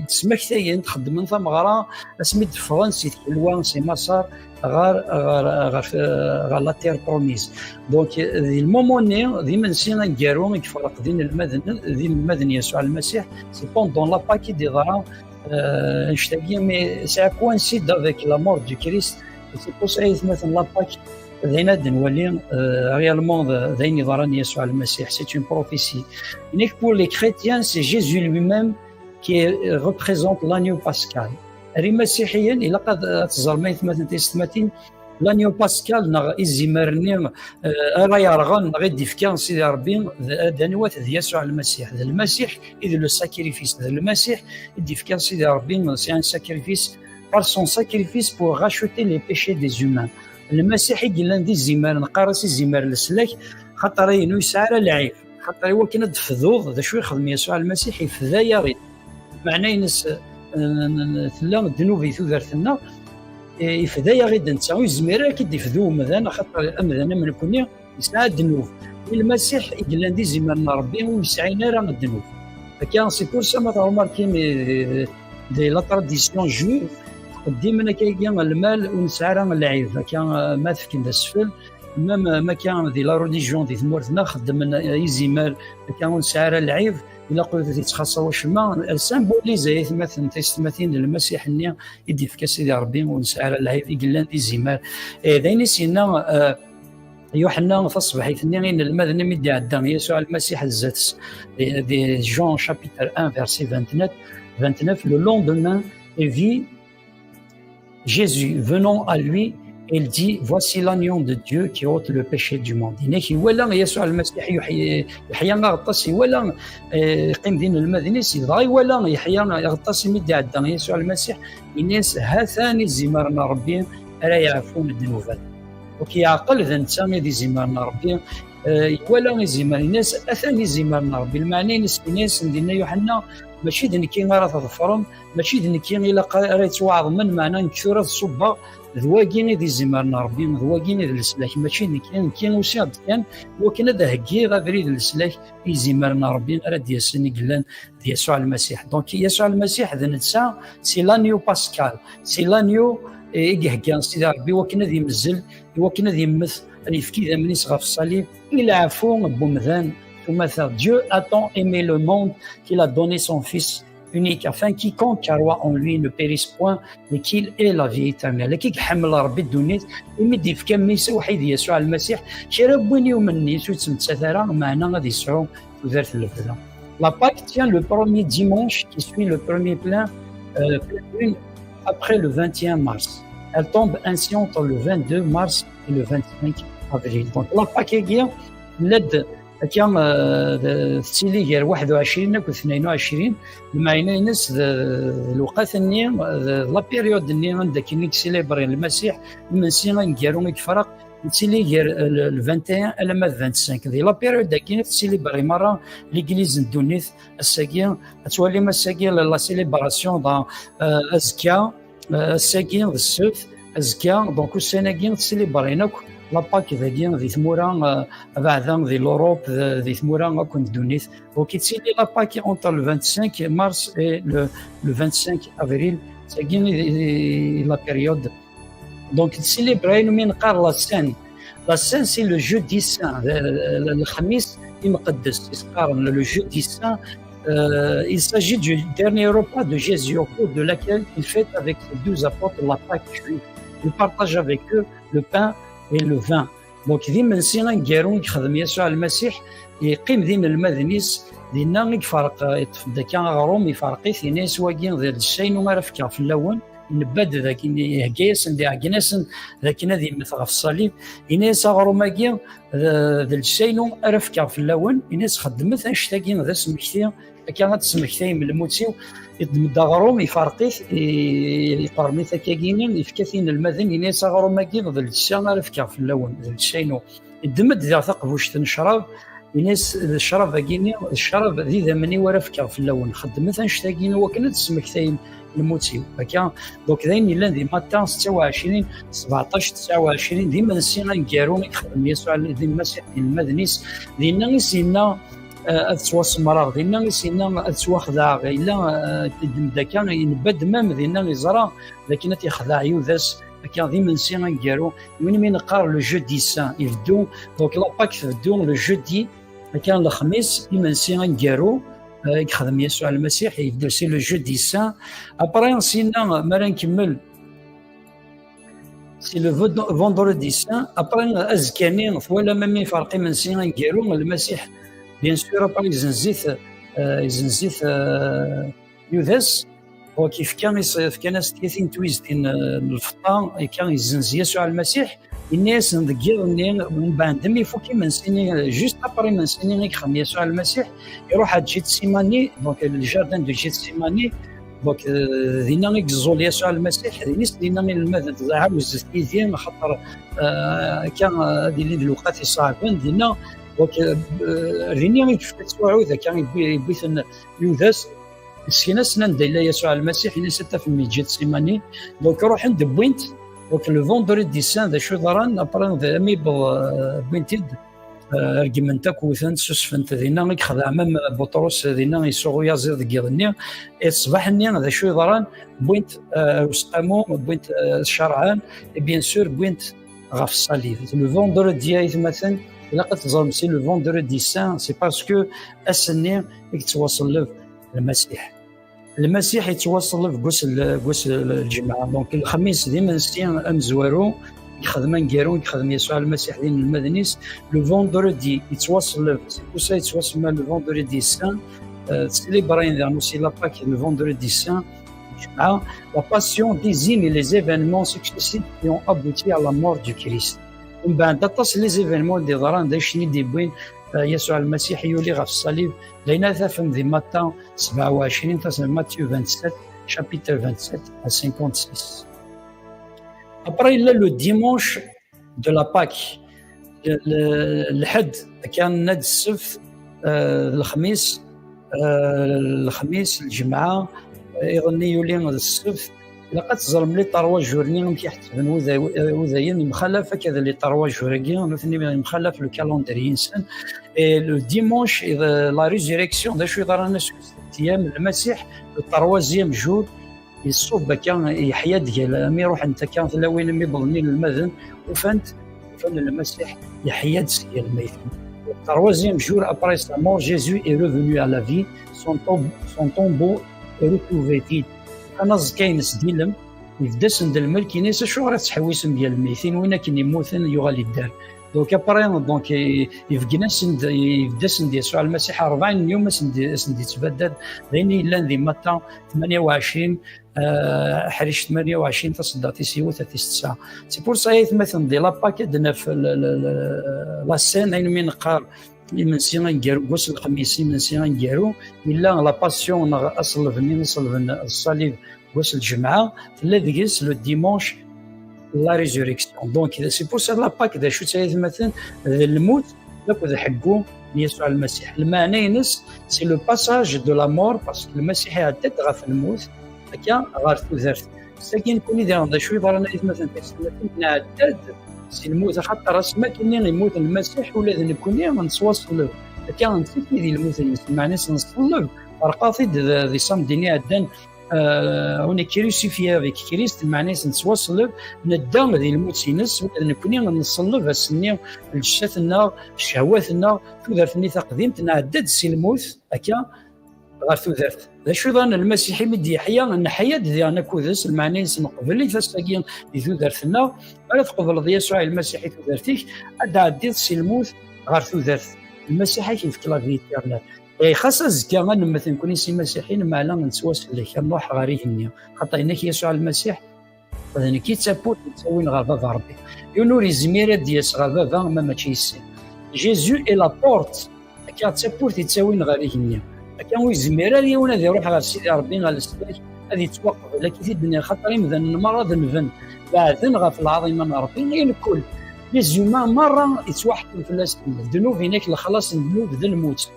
تسمكتاين تخدم من ثمغرا سميت فرنسي الوان سي مسار غار لا تير بروميس. دونك ذي الموموني ديما نسينا نكارو يفرق دين المدن يسوع المسيح سي بوندون لا باكي دي ضرا نشتاقي مي سا كوانسيد افيك لا مور دو كريست سي بو سايث مثلا لا باكي ذينا نولي ريالمون ذيني ضراني يسوع المسيح سي اون بروفيسي. Unique pour les chrétiens, c'est Jésus lui-même qui représente l'agneau pascal. المسيحيين إلا قد تزرميت مثلا تيستماتين لانيو باسكال نغ إزيمارني رايا رغان غير ديفكان سيدي ربي دانوات ذي يسوع المسيح ذا المسيح إذا لو ساكريفيس ذا المسيح ديفكان سيدي ربي سي ان ساكريفيس par son sacrifice pour racheter les péchés des humains. المسيحي قلنا دي زيمار نقارس الزيمار لسلاك خاطر ينو يسعر العيب خاطر هو كان دفذوض ذا شو يخدم يسوع المسيح يفذا يغيد معناه ينس ثلا الذنوب يثوثرتنا يفدايا غير نتا ويزمير كي يفدو مذان خاطر امذان من كوني يسعى الذنوب المسيح يقول لنا زيمرنا ربي ويسعينا راه الذنوب فكان سي بور سا ما ترماركي دي لا تراديسيون جويف ديما كاين المال ونسعى راه العيب فكان ما تفكين السفل ما كان دي لا ريليجيون دي ثمورتنا خدم يزيمال كان ونسعى العيب إلا قلت تيتخصص واش ما السامبوليزي مثلا تيستمثين المسيح النيا يدي في سيدي ربي ونسعى العيب يقلان دي زيمال ذاين سينا يوحنا في الصباح اثنين المدن مدي عدام يسوع المسيح الزات دي جون شابيتر 1 فيرسي 29 le lendemain il vit Jésus venant à lui. Il dit voici l'agneau de Dieu qui ôte le péché du monde. إنك ولا يسوع المسيح يحيى غطاس ولا يقيم دين المدينة سيدغاي ولا يحيى غطاس مدي عدان يسوع المسيح الناس هاثاني زمارنا ربي لا يعرفون الذنوبات وكي عقل ذا نتا دي زمارنا ربي ولا زمار الناس اثاني زمارنا ربي المعنى الناس ندينا يوحنا ماشي دنكي راه تظفرهم ماشي دنكي الا راه توعظ من معنى نكثر الصبا ذواقيني دي زمارنا ربي ذواقيني دي السلاح ماشي كاين وسيط كان وكان هذا هكي غادري دي السلاح في زمارنا ربي راه ديالسني قلان ديال يسوع المسيح. دونك يسوع المسيح ذا نتسا سي لانيو باسكال سي لانيو يهكان سيدي ربي وكان ذي مزل وكان ذي يمث يفكي ذا منيس غا في الصليب الى عفو بومذان ثم Dieu a tant aimé le monde qu'il a donné son fils unique afin quiconque croit en lui ne périsse point mais qu'il ait la vie éternelle. كي حمل ربي الدنيا يمدي في كميس وحيد يسوع المسيح شرب وين يومني تسمتثرا معنا غادي يسعو وزارة الفدا. La Pâque tient le premier dimanche qui suit le premier plein lune après le 21 mars. Elle tombe ainsi entre le 22 mars et le 25 avril. Donc la Pâque هي لد كان تسيلي غير 21 و 22 المعنى ينس الوقت الني لا بيريود الني عندك كي سيليبري المسيح من سينا نكارو يفرق تسيلي غير ال 21 الى ما 25 دي لا بيريود داكين تسيليبري مره ليغليز ندونيث الساكين تولي ما الساكين لا سيليبراسيون دا ازكا الساكين السوف ازكا دونك السناكين تسيليبريناك لا باك ذي ثمورا بعدا ذي لوروب ذي ثمورا كنت دونيث وكي تسيلي لا باك اونتر لو 25 مارس اي لو 25 افريل تاكين لا بيريود دونك تسيلي براين من قار لا سان سي لو جودي سان الخميس المقدس يسقارن لو جودي سان. Il s'agit du dernier repas de Jésus au cours de laquelle il fête avec ses 12 apôtres la Pâque juive. Il partage avec eux le pain et le vin. Donc ديما نسينا نكارو يخدم يسوع المسيح يقيم ذين المذنيس دينا يفرق يطفد كان غروم يفرقي في ناس واقين ذا الشيء وما رفكا في اللون نباد ذاك هكايس ندي عكناس ذاك نادي مثل في الصليب إناس غروم كي ذا الشيء رفكا في اللون إناس خدمت اشتاقين ذا سمكتي كانت سمكتي من الموتيو يدمد غروم يفرقي يقرمي ثكاكينين يفكاثين المذن إناس غروم كي ذا الشيء رفكا في اللون ذا الشيء يدمد ذا ثقبوش تنشرب الناس الشراب كيني الشراب ذي ذمني ورفكا في اللون خدمت اشتاقين وكانت سمكتين الموتيو هكا دوك ذاين الا دي ماتان 26 17 29 ديما نسينا نكارون يخدم يسوع ذي المسيح المدنيس دينا نسينا اتواصمرا دينا نسينا اتواخذا الا تدمدا كان ينبد مام دينا يزرا لكن تيخذا يوذاس كان ديما نسينا نكارو من نقار لو جودي سان يبدو دونك لاباك يبدو لو جودي كان الخميس ديما نسينا نكارو يخدم يسوع المسيح يبدا سي لو جودي سان ابري نسينا مرا نكمل سي لو فوندردي سان ابري ازكاني ولا مامي فرقي من سينا نكارو المسيح بيان سور ابري يزنزيت يوذاس هو كيف كان ستيثين تويزتين الفطان كان يزنز يسوع المسيح الناس نذكر من بعد دم يفوكي من سنين جوست ابري من سنين يخدم يسوع المسيح يروح جيت سيماني دونك الجاردن دو جيت سيماني دونك دينا نكزول يسوع المسيح دينا المذن تاعو زيتين خاطر كان هذه الوقت صعبين دينا دونك دينا يفتحوا اذا كان يبيث يوذاس سينا سنان دايلا يسوع المسيح الناس حتى في ميجيت سيماني دونك روح عند بوينت دونك لو فوندردي سان ذا شو ضران ابران ذا مي بوينتيد ارجمنتاك وثان سوسفنت دينا يخدع امام بطرس دينا يسوغو يزيد كيضني الصباح ني ذا شو ضران بوينت وسقامو بوينت شرعان بيان سور بوينت غاف الصليب لو فوندردي مثلا الا قد تظلم سي لو فوندردي سان سي باسكو اسني يتواصل له المسيح يتواصل في غسل الجمعه دونك الخميس ديما نسيان امزوارو يخدم كارون يخدم يسوع المسيح دين المدنيس لو فوندردي يتواصل سي بوسا يتواصل مع لو فوندردي سان سيليبرين ذا موسي لاباك لو فوندردي سان الجمعه لا باسيون ديزيني لي زيفينمون سكسيسيف qui ont abouti à la mort du Christ ومن بعد تصل لي زيفينمون دي ضران دايشني دي بوين يسوع المسيح يولي غف الصليب لينا ثافم ذي ماتا 27 تصل ماتيو 27 شابيتر 27 à 56 après là le dimanche de la Pâque الحد كان ناد السبت الخميس الجمعه يغني يولي السبت لقد ظلم لي طروا جورني كي يحتفل وذاين مخالفه كذا لي طروا جورغي مثني مخالف لو كالندري انسان لو ديمونش لا ريزيريكسيون دا شو يضرنا ايام المسيح التروازيام جور يصوب كان يحيى ديال مي روح انت كان لاوين مي بظني المذن وفان المسيح يحيى ديال الميتين التروازيام جور ابري sa mort Jésus est revenu à la vie son tombeau est retrouvé. انا زكاينس ديلم يفدسن د الملك ناس شو راه تحويسم ديال الميتين وين كاين يموتن يغالي الدار دونك ابري دونك يفدسن ديال يسوع المسيح 40 يوم سندي تبدل لاني لان ذي متى 28 حريش 28 تصداتي سيو 39 سي بور سا مثلا دي لاباك دنا في لا سين اين من قار من سيان كارو غوس الخميس من سيان كارو الا لا باسيون اصل فني نصل الصليب غوس الجمعه الذي لو ديمونش لا ريزوريكسيون دونك سي بور سا لا باك دا شو تايث مثلا الموت ياخذ حقه يسوع المسيح المعنى ينس سي لو باساج دو لا مور باسكو المسيح عدد غاف الموت هكا غار تزرت ساكن كوني دا شو يضرنا مثلا نعدد سي الموت خاطر ما كاين يموت المسيح ولا نكوني نتواصل كان نسيت ديال الموت معناه نصلب رقاصي دي سامديني عدن هنا كريسيفيا فيك كريست معناه نتواصل ندام ديال الموت ينس ولا نكوني نصلب السني الجساتنا شهواتنا تودرتني تقديم تنعدد سي الموت هكا غير تودرت شو ظن المسيحي مدي يحيى ان حياه ديالنا كودس المعنى نقبل لي فاستاكين تودرتنا ولا تقبل يسوع المسيحي تودرتيك عاد عديت سي الموت غير تودرت المسيح كيفك لا في ايتيرنال خاصة زكا مثلا كون سي مسيحيين معنا نتواصل كنروح غير يهني خاطر هناك يسوع المسيح يعني كي تسابوت تسوين غير بابا ربي يونور يزمير دياس غير بابا ما ماشي يسي جيزو اي لا بورت كي تسابوت تسوين غير يهني كان هو يزمير هذه وانا يروح غير سيدي ربي غير السلاك هذه توقف لكن في الدنيا خاطر مثلا المرض نفن بعدين غير في العظيمه ربي غير الكل لي زومان مره يتوحدوا في الذنوب هناك الخلاص الذنوب ذا الموت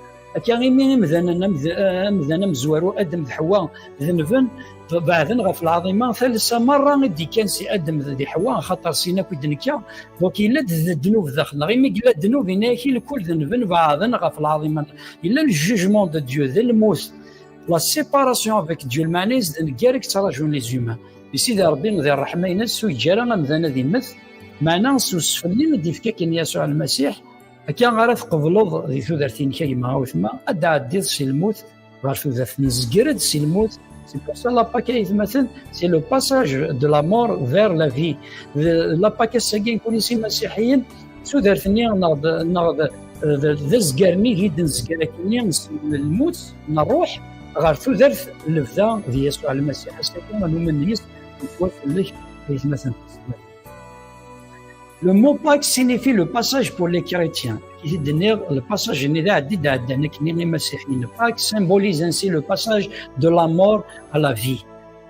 كان غير مثلا مزوارو ادم حواء ذنبن بعدين غير في العظيمه ثالثه مره غادي كان سي ادم ذي حواء خاطر سينا كدنكا دونك الا الذنوب داخل غير ما قال الذنوب هناك الكل ذنبن بعدين غير في العظيمه الا الجوجمون دو ديو ذا الموت لا سيباراسيون افيك ديو المعنيز كاريك تراجعون لي زومان بسيدي ربي ذي الرحمه ينس ويجرى مثلا ذي مثل معنا سوسفني مدي فكاك يسوع المسيح كان غير تقبلوا ذي ثلاثين كلمه او ثما ادعى ديال سي الموت غير ثلاث نزكرد سي الموت سي بور سا لاباكا مثلا سي لو باساج دو لا مور فير لا في لاباكا ساكين كل سي مسيحيين ثلاثني ناض ذا زكرني هيد نزكركني الموت نروح غير ثلاث لفظه ذي يسوع المسيح ساكن من الناس يتوفى لك مثلا. Le mot Pâques signifie le passage pour les chrétiens. Le passage Pâques symbolise ainsi le passage de la mort à la vie.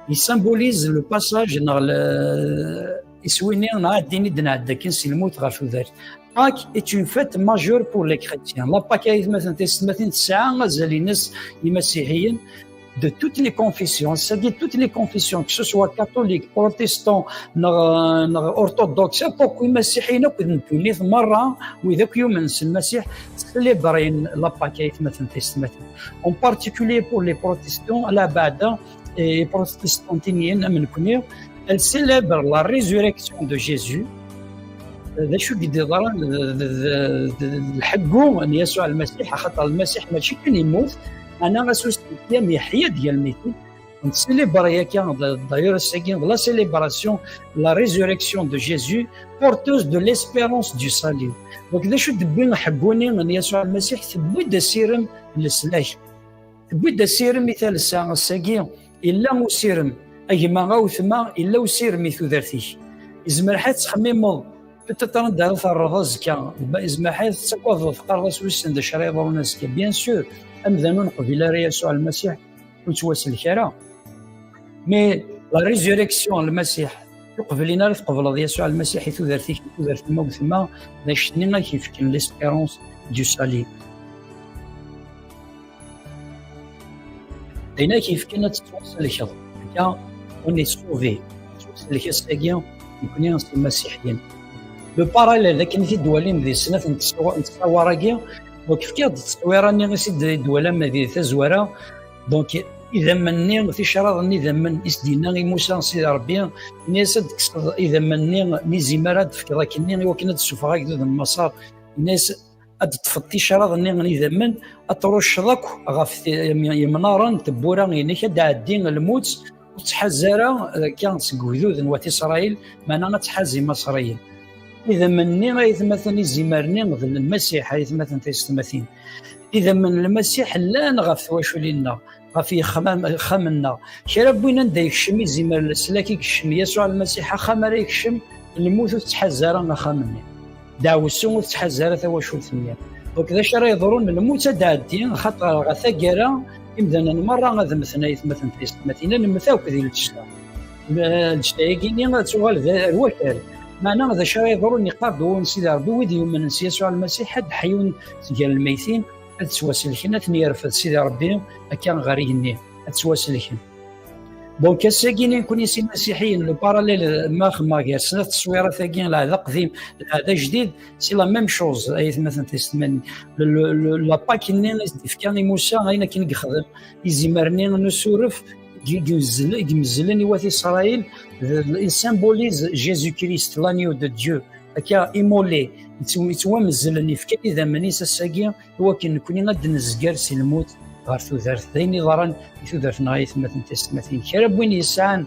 Il symbolise le passage Pâques est une fête majeure pour les chrétiens. La Pâques de toutes les confessions, c'est-à-dire toutes les confessions, que ce soit catholique, protestant, orthodoxe, beaucoup مسيحيين كنتولي مرة وإذاك يوم المسيح célèbrent la Pâques مثلا. En particulier pour les protestants, la بعد protestantiniens من كنير, elle célèbre la résurrection de Jésus. ذا شو قد يضرا الحقو أن يسوع المسيح خاطر المسيح ماشي كان يموت أنا غاسوس ديال يحيى ديال الميتين نسيليبري كان d'ailleurs c'est la célébration la résurrection de Jésus porteuse de l'espérance du salut. Donc ذا شو دبين حقوني أن يسوع المسيح تبدا سيرم للسلاح تبدا سيرم مثال الساعة الساقية إلا مسيرم أجمع غاوثما إلا وسيرم ثلاثي إزمر حيت تخميمو peut-être dans الرضاز كان إزمر حيت تقوض في قرص وسن دا شريط وناس كي bien sûr أمذنون قبل يسوع المسيح وتواصل الكرا مي لا ريزوريكسيون المسيح قبل لنا قبل يسوع المسيح ثلاثي الموت ثم داشتني كيف كان ليسبيرونس دو سالي هنا كيف كانت توصل الكرا كا اوني سوفي توصل الكرا يكون المسيحيين لو باراليل لكن في الدولين ذي السنه نتصور وكيف كيف التصويره اللي غيسد الدوله مدينه تزوره دونك اذا مني في شرط اذا من اسدينا موسى سي ربي الناس اذا مني نزيمرات في لكن وكنا تشوفها هكذا المسار الناس تفطي شرط اذا من اطرش ذاك غاف يمنارا تبورا يعني كدا الدين الموت وتحزر كان سكوذوذ وات اسرائيل معنا تحازي مصريين إذا مني مثلا زمرني المسيح مثلا تيستمثين إذا من المسيح لا نغف واش لنا غفي خمنا كي ربينا ندا يكشم زمر السلاك يكشم يسوع المسيح خمر يكشم الموت تحزر خمني داو السوم تحزر واش ثميا وكذا شرا يضرون الموت دادين خاطر غثاكرا إمدنا مرة غادي مثلا تيستمثين نمثاو كذي الجشتا الجشتايكيني غتوغال الوكال معنا هذا شرا يضرون يقابلوا سيدي ربي ويدي من يسوع المسيح حد حيون ديال الميتين تسواسل كنا تنيرفد سيدي ربي كان غاريني تسواسل كنا دونك ساكين يكون يسي مسيحيين لو باراليل ما خما غير سنه التصويره ثاكين هذا قديم هذا جديد سي لا ميم شوز اي مثلا تسمن لا باكيني كان موسى غينا كي نخدم يزمرني نسورف يمزلني وثي إسرائيل سيمبوليز جيزو كريست لانيو دو ديو هكا ايمولي يتومزلني في كي اذا منيس الساقيه هو كي كوني غاد نزكر سي الموت غير ثوثرت ثاني ضرن ثوثرت نغايث مثلا تسمثين كرب وين يسعان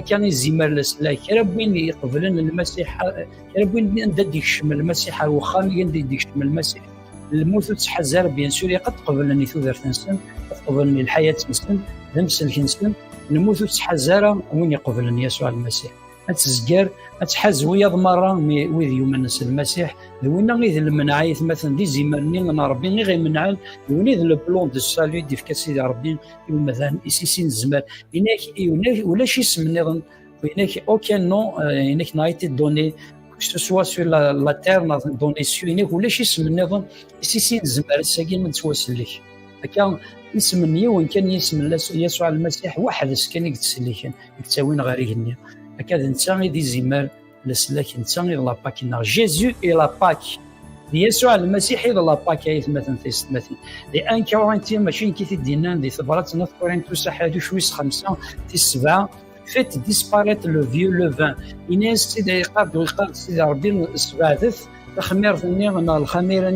كان يزمر لسلا كرب وين يقبلن المسيح كرب وين نديك الشمل المسيح وخام يندي ديك الشمل المسيح الموت تحزر بيان سور قد قبل أن يثوذر تنسن قبل أن الحياة تنسن ذمس الكنسن الموت تحزر وين يقبل أن يسوع المسيح أتزجر أتحز وياض مرة ويذ يمنس المسيح وين غير المنعيث مثلا دي زيمرني من ربي غير منعل وين لو بلون دو سالو دي في سيدي ربي مثلا يسيسين الزمان هناك ولا شي اسم نظن هناك اوكان نو هناك نايتي دوني que ce soit sur la terre dans les cieux هناك ولا شي اسم النظام يسيسين الزمان الساكين من تواسلك هكا اسم النية وإن كان يسم يسوع المسيح واحد كان يتسلك يتساوين غير هنا هكذا نتا دي زمار لسلاك نتا لا باك جيزو اي لا باك يسوع المسيح الى لا باك مثلا تيستمثل لي ان كورنتين ماشي كي تدينا دي ثبرات نوت كورنتوس 5 في 7 fait disparaître le vieux levain. Inès سيدي يقاد سيدي ربي سبعث الخمير ثاني الخمير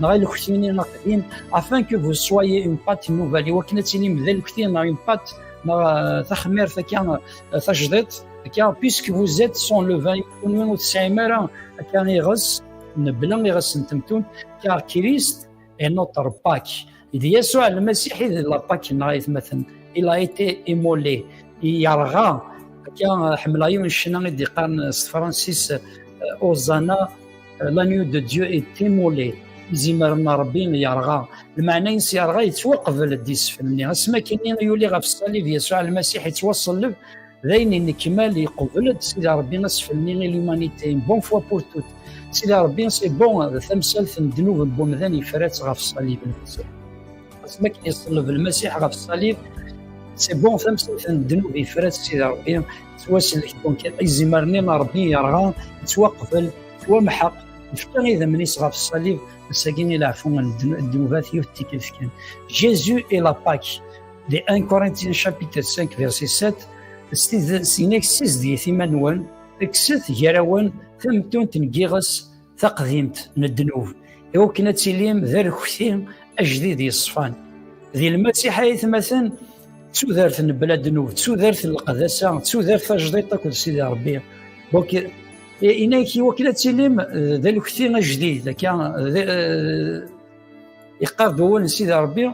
نغير الكتيني نقدين afin que vous soyez une pâte nouvelle وكنا تيني مذا الكتين une pâte تخمير ثكان تجديد كان puisque vous êtes sans levain يكونوا تسعمرة كان يغس نبلا يغس نتمتون كار كريست est notre Pâque. يسوع المسيح لا باك نغيث مثلا il a été immolé يرغى كان حملايون الشنا دي قرن فرانسيس اوزانا لانيو دو ديو اي تيمولي زيمرنا ربي يرغى المعنى ينسي يرغى يتوقف الديس فني اسما كاين يولي غا في الصليب يسوع المسيح يتوصل له ذاين كمال يقبل سيدي ربي نصف فني ليومانيتي بون فوا بور توت سيدي ربي سي بون تمثال في الذنوب بومذان يفرات غا في الصليب المسيح اسما كي يصلب المسيح غا في الصليب سي بون فهمت الذنوب يفرات سيدي ربي تواسل دونك يزمرني ربي يرغى يتوقفل ومحق فكان اذا من يصغى في الصليب مساكين يلعفون الذنوبات يوتيك كان جيزو اي لا باك دي 1 كورنثيين شابيتر 5 فيرسي 7 سينيك 6 دي ثمانوان اكسث جراوان ثمتون تنقيغس تقديمت من الذنوب ايوا كنا تيليم ذا الكثير اجديد يصفان ذي المسيح يتمثل تسودرت البلاد نوف تسودرت القداسه تسودرت تجديد كل سيدي ربي دونك إناكي وكلا تسلم ذا الكثير جديد كان يقاد هو سيدي ربي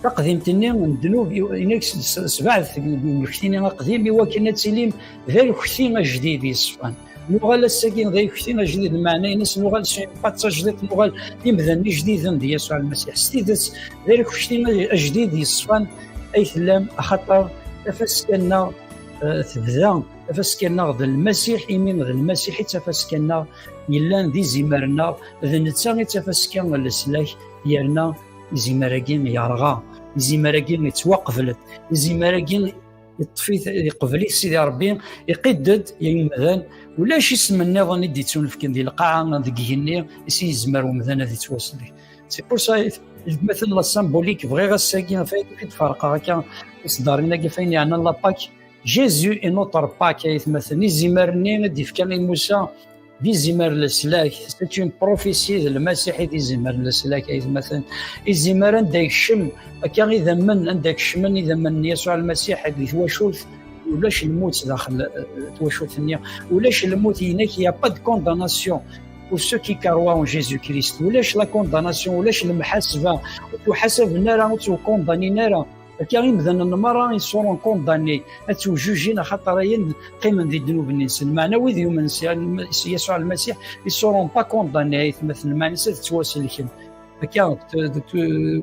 تقديمتني من الذنوب إناك سبع الكثير قديم وكنا تسلم ذا الكثير جديد يصفان نوغال الساكن ذا الكثير جديد المعنى ناس نوغال شي تجديد نوغال يمذن جديدا ديال يسوع المسيح ستيدت ذا الكثير جديد يصفان أي ثلام خطر تفسكنا تبدا تفسكنا غد المسيح يمين غد المسيح تفسكنا يلان ذي زمرنا ذي نتا تفسكنا السلاح ديالنا زمراكين يرغى زمراكين يتوقفلت زمراكين يطفي يقبلي سيدي ربي يقدد يمذان ولا شي اسم النظام اللي ديتون في كندي القاعه ديك هني يسي يزمر ومذان هذه توصلي سي بور سا مثل لا سامبوليك بغي غا ساكين فايت كي تفرق هكا صدارنا كيفين يعني لا باك جيزو اي نوتر باك يتمثلني زمرني دي فكان موسى دي زمر السلاك سيت اون بروفيسي المسيحي دي زمر السلاك يتمثل الزمران داك الشم هكا اذا من عندك الشمن اذا من يسوع المسيح اللي تواشوث ولاش الموت داخل تواشوث النية ولاش الموت هناك يا با دو كونداناسيون pour ceux qui croient en Jésus-Christ. ولاش لا كونداناسيون ولاش المحاسبه وتحاسب النار وتكونداني نار كريم ذن المرة يصورون كونداني اتوجوجين خاطر ين قيمة ذي الذنوب الانسان معنوي ذي من يسوع المسيح يصورون با كونداني مثل ما نسيت تواصل لكن هكا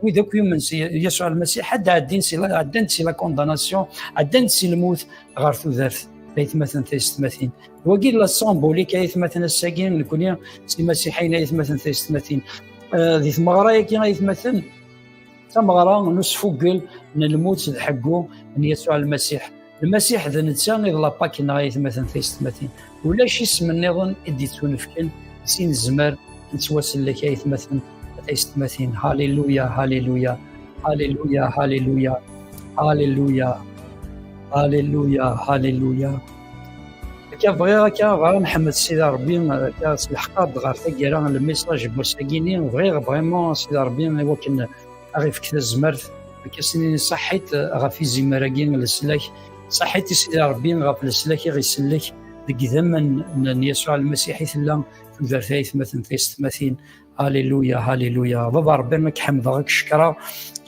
وذاك يوم يسوع المسيح حد عدين سي لا كونداناسيون عدين سي الموت غير ثوذرت مثلا تيستمثين وقيل لا سامبوليك مثلا الساكين نكون سي مسيحيين مثلا تيستمثين ذي ثمغرايا كي مثلا ثمغرا نسفوقل من الموت حقو من يسوع المسيح ذا نتسان لا باك نغايث مثلا تيستمثين ولا شي اسم النظام اديتون فكن سين الزمر نتواصل لك ايث مثلا تيستمثين هاليلويا هاليلويا هاليلويا هاليلويا هاليلويا هاليلويا هاليلويا كبغي محمد سيدي ربي كالحقاد غير تاكيرا الميساج بوساكيني بغي فريمون سيدي ربي ولكن غير كذا زمرت كاسني صحيت غافي زمراكين السلاك صحيت سيدي ربي غاف السلاك غيسلك ديك زمن يسوع المسيح ثلا في ذرثايث مثلا تيستمثين هاليلويا هاليلويا بابا ربي راك حمدك شكرا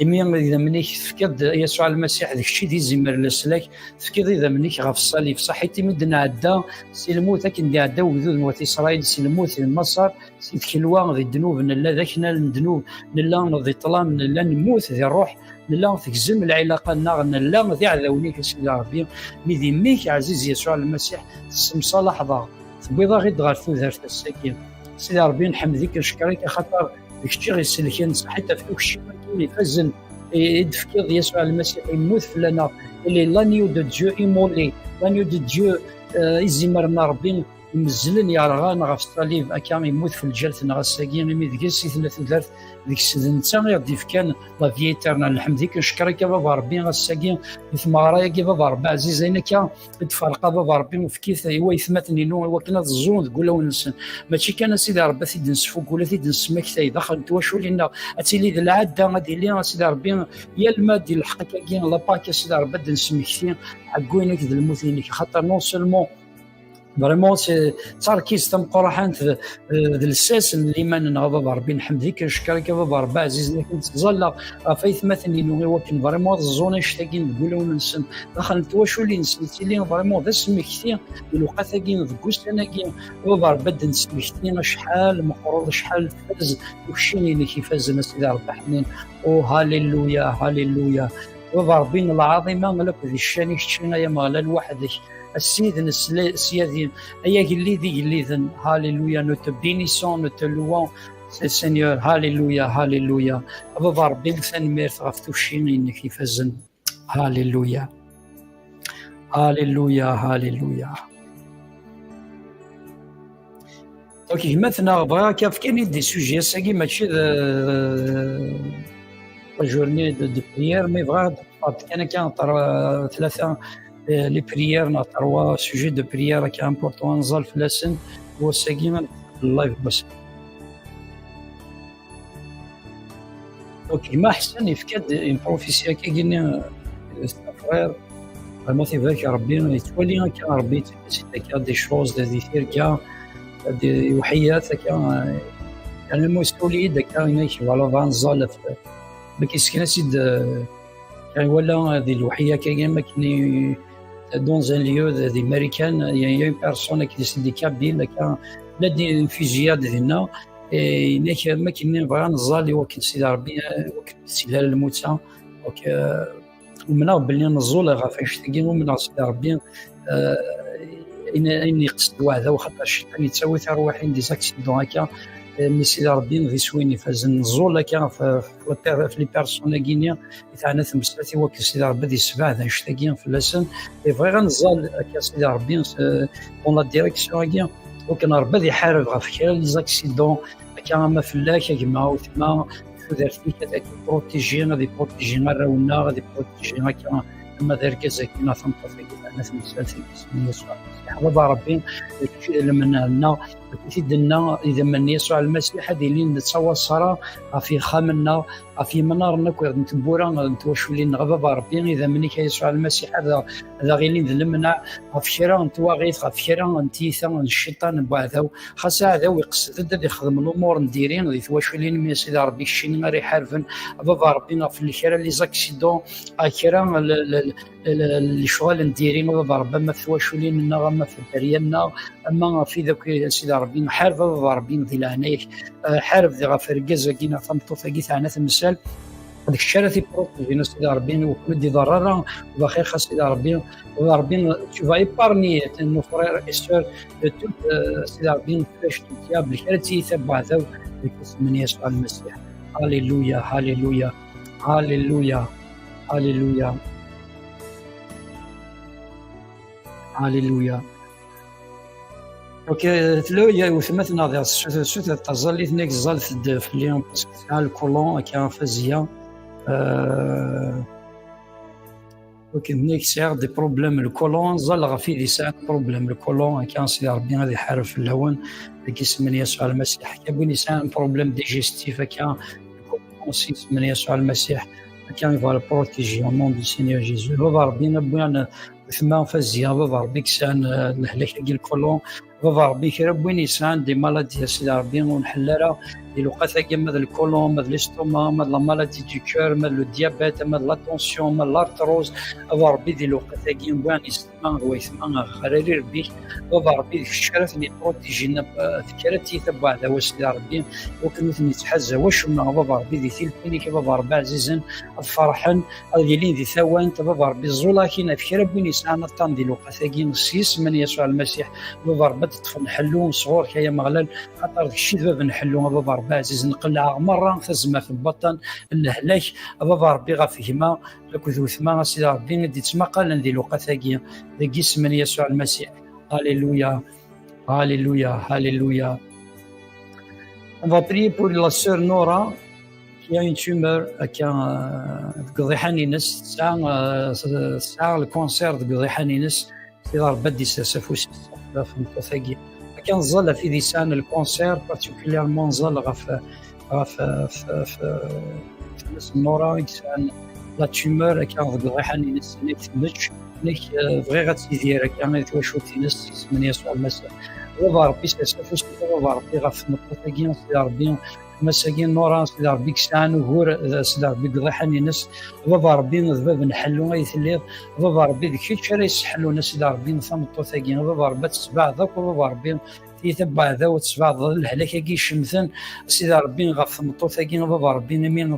إمي إذا منيك تفكد يسوع المسيح داك الشيء دي زمر لسلاك تفكد إذا منيك غف الصليب صحيتي مدنا عدا سي الموت أكن دي عدا وذود موت إسرائيل سي الموت في مصر سي كلوا ذي الذنوب نلا ذاكنا الذنوب نلا ذي طلام نلا نموت ذي الروح نلا تكزم العلاقة ناغ نلا ذي عذاونيك سيدي ربي ميدي ميك عزيز يسوع المسيح السمصالح ضاغ تبيضا غير تغار ثوثرت الساكين سيدي ربي نحمدك نشكرك خاطر داكشي غيسلكين صحيت في داكشي كاين يفزن يدفكر يسوع المسيح يموت فلنا اللي لانيو دو ديو ايمولي لانيو دو ديو يزمرنا ربي مزلن يا رغانا غف الصليب اكا يموت في الجلد نغساكين مي ديك سيتنا ثلاث ديك السيد نتا يضيف كان لا في ايترنال نحمدك نشكرك يا بابا ربي غساكين يثمارا يا بابا ربي عزيز عينك تفرق بابا ربي وفكيت هو يثمتني نو وكنا الزون تقول له نسن ماشي كان سيدي ربي ثيد نسفوك ولا ثيد نسمك ثي دخل تواشو لنا اتيلي ذا العاده غادي لي سيدي ربي يا الماء ديال الحق كاين لا باك سيدي ربي نسمك ثي حكوينك ذا المثلينك خاطر نون سولمون فريمون سي تركيز تم قرحان ذا الساس اللي ما نغضب ربي نحمدك نشكرك بابا ربي عزيز لك تظل فايث مثلا انه ولكن فريمون الزون اشتاقين نقولوا نسن دخل تواشو اللي نسيتي لي فريمون ذا سمك كثير الوقت كاين ذكوس انا كاين بابا ربي نسمك كثير شحال مقروض شحال فاز وشيني اللي كيفاز سيدي ربي حنين او هاليلويا هاليلويا بابا ربي العظيم ملك ذي الشاني شتينا يا مالا لوحدك السيد السيادين ايا اللي ذن هاليلويا نو te bénissons نو te louons سينيور هاليلويا هاليلويا بابا ربي مثلا ميرت غفتو شيني انك يفزن هاليلويا هاليلويا هاليلويا اوكي مثلا بغا كيف كاين دي سوجي ساكي ماشي جورني دو بريير مي بغا كان ثلاثه لي بريير نا 3 سوجي دو بريير كي امبورطون نزال في لاسن هو ساكي اللايف بس اوكي ما احسن يفكد ان بروفيسيا كي قلنا فرير فريمون تيبارك ربي يتولي كان ربي تيكا دي شوز دي فير كا دي وحيات كا كان المسؤوليه داك هناك ولا فانزال ما كيسكن سيد كان ولا هذه الوحيه كاين ما كاين دون ان ليو دي امريكان يا اون بيرسون كي دي كابيل كان لا دي فيزياد ديالنا هناك ما كاين بغا نزال وكن سيدي ربي وكن استهلال الموتى ومنا بلي نزول غافاش تاكين ومن سيدي ربي اني قصد واحد وخاطر الشيطان يتساوي ارواحين دي زاكسيدون هكا مي سيدي ربي غي سويني فاز نزول هكا في لي بيرسون كينيا تاعنا تمسلاتي وكن سيدي ربي دي السبع ذا شتاكين في اللسان فغي غنزال هكا سيدي ربي اون لا ديريكسيون هكا وكان ربي يحارب غف كرا لي زاكسيدون هكا ما فلاك كما وثما ثلاثي كذاك بروتيجينا دي بروتيجينا راونا غادي بروتيجينا هكا كما دار كذا كنا تنطفي كذا ناس مسلسل بسم يسوع المسيح ربي لما لنا تيدنا اذا من يسوع المسيح هذه اللي نتصور صرا في خامنا في منارنا كو نتبورا نتوشو لي نغضب ربي اذا منك يسوع المسيح هذا غير اللي نلمنا في شرا نتواغيث في شرا نتيثا الشيطان بعثو خاص هذا ويقصد اللي يخدم الامور نديرين يتوشو لي من سيدي ربي الشين غير يحارفن بابا ربنا في الخير اللي زاكسيدون اخيرا اللي شغال نديرين بابا ربي ما توشو لي ما في ديالنا اما في ذاك سيدي ربي نحارب بابا ربي ذي هناك حارب ذي غفر كازا كينا فمطوفه كي تاعنا تمثال هذيك الشارع في بروتيجي سيدي ربي وكل دي ضرره وبخير خاص سيدي ربي tu vas épargner nos frères et sœurs de toute سيدي ربي فاش تياب الكارثه تبع ذو باسم يسوع المسيح هاليلويا هاليلويا هاليلويا هاليلويا هاليلويا اوكي تلو يا وثمثنا ذا سوت تظل ثنيك زال في اليوم باسكو الكولون كان فازيا اوكي هناك سير دي بروبليم الكولون زال غفي دي ساعه بروبليم الكولون كان سي ربي غادي يحارب في الهون كيسمن يسوع المسيح كان انسان بروبليم ديجيستيف كان من يسوع المسيح كان يفعل بروتيجي او نون دو سينيور جيسوس بابا ربي بغينا ثما فازيا بابا ربي كسان الهلاك ديال الكولون بابا ربي كرا بوين يسان دي مالادي سيدي ربي ونحلالها ديال الوقت كيما الكولون مال الاستوما مال لا مالادي دو كور مال لو ديابيت مال لا طونسيون مال لارتروز ربي ديال الوقت كيما بوان يسمع ويسمع خراري ربي ربي الشرف اللي بروتيجينا فكرتي تبع هذا واش ربي وكنت نتحزى واش ما ربي دي ثيلبيني كيما ربي عزيزا فرحا ديالين دي ثوان تبع ربي الزولا كاين فكره بني سانا طان ديال الوقت كاين السيس من يسوع المسيح ربي تطفل نحلو صغور كيا مغلل خاطر داكشي دابا نحلو ربي عزيز نقلع مره خزمه في البطن الهلاك ربي غافهما لكذو ثما سيدي ربي ندي تما قال ندير الوقت كاين داك اسم يسوع المسيح هاليلويا هاليلويا هاليلويا. On va prier pour la sœur Nora qui a une tumeur qui a قضيحانينس ساعة الكونسير قضيحانينس في ضربة دي سفوس في المتفاقية كان ظل في لسان الكونسير بارتيكوليرمون ظل في ناس النورا كان لا تيمور كان قضيحانينس نيك تمش نيك بغي غتيدير كان توشوتي ناس من يسوع المسيح ربي سفوس ربي غف المتفاقية سي ربي مساكين نوران سيدي ربي كسان وهور سيدي ربي قضيحاني ناس ربي نذباب نحلو غيثليض ربي داكشي تشري يسحلونا سيدي ربي نثمطو ثاقين ربي تسبع ذاك ربي يتبع ذا وتسبع الهلاك كي شمثن سيدي ربي غف ثمطو ثاقين ربي نمين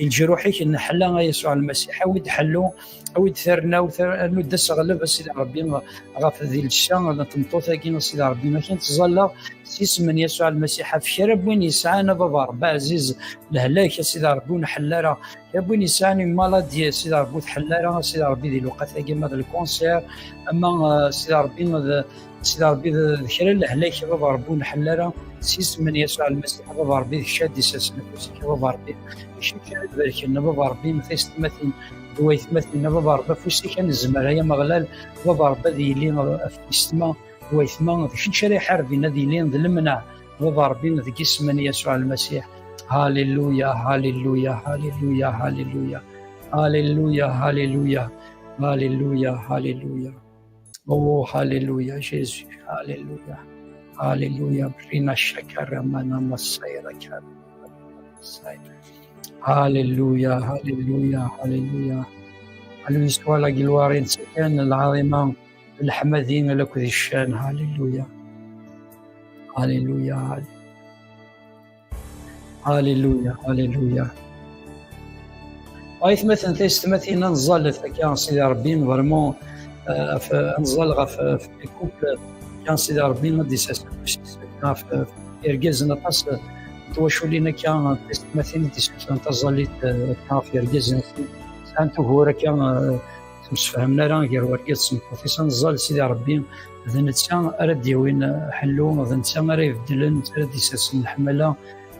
الجروحي كنحلا يسوع المسيح ويد حلو ويد ثرنا وثرنا دس غلب سيدي ربي غف ذي الشان ثمطو ثاقين سيدي ربي ما كان تظل سيس من يسوع المسيح في شرب وين يسعانا ربي عزيز الهلاك يا سيدي ربي ونحلارا يا بني يسعني مالادي سيدي ربي تحلارا سيدي ربي ديال الوقت كيما هذا الكونسير اما سيدي ربي سيدي ربي ذكر الهلاك ربي ونحلارا سيس من يسوع المسيح ربي شاد يساس نفسك ربي شي كان بارك لنا ربي مثل مثل دويت مثلنا ربي فوسي كان الزمر هي مغلال ربي ديالي في السماء ويثمان شي شري حربي نادي لين ظلمنا ربي ذيك اسم يسوع المسيح هاليلويا هاليلويا هاليلويا هاليلويا هاليلويا هاليلويا هاليلويا هاليلويا او هاليلويا جيسوس هاليلويا هاليلويا برينا الشكر مانا مسيرا كان هاليلويا هاليلويا هاليلويا هاليلويا لا جلوارين سكان العظيمه الحمدين لك ذي الشان هاليلويا هاليلويا هاليلويا هاليلويا ايث مثلا تستمثل نظل كان سيدي ربي فريمون نظل في الكوبل كان سيدي ربي ندي ساس في ارجاز نطاس توشو لينا كان تستمثل تظليت كان في ارجاز سانتو هو كان مسفهمنا راه غير ورقه سمكوفيسان الزال سيدي ربي ذا نتسا ردي وين حلو ذا نتسا راه يبدلن ردي ساس الحمله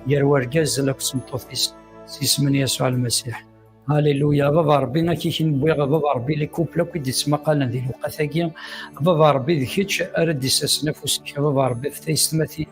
غير ورقه زلك سمكوفيس سيس من يسوع المسيح هاليلويا بابا ربي كي كنبغي بابا ربي لي كوبلا كي ديت مقاله ديال الوقتاكي بابا ربي ذيك ردي ساس نفسك بابا ربي فتيستماتي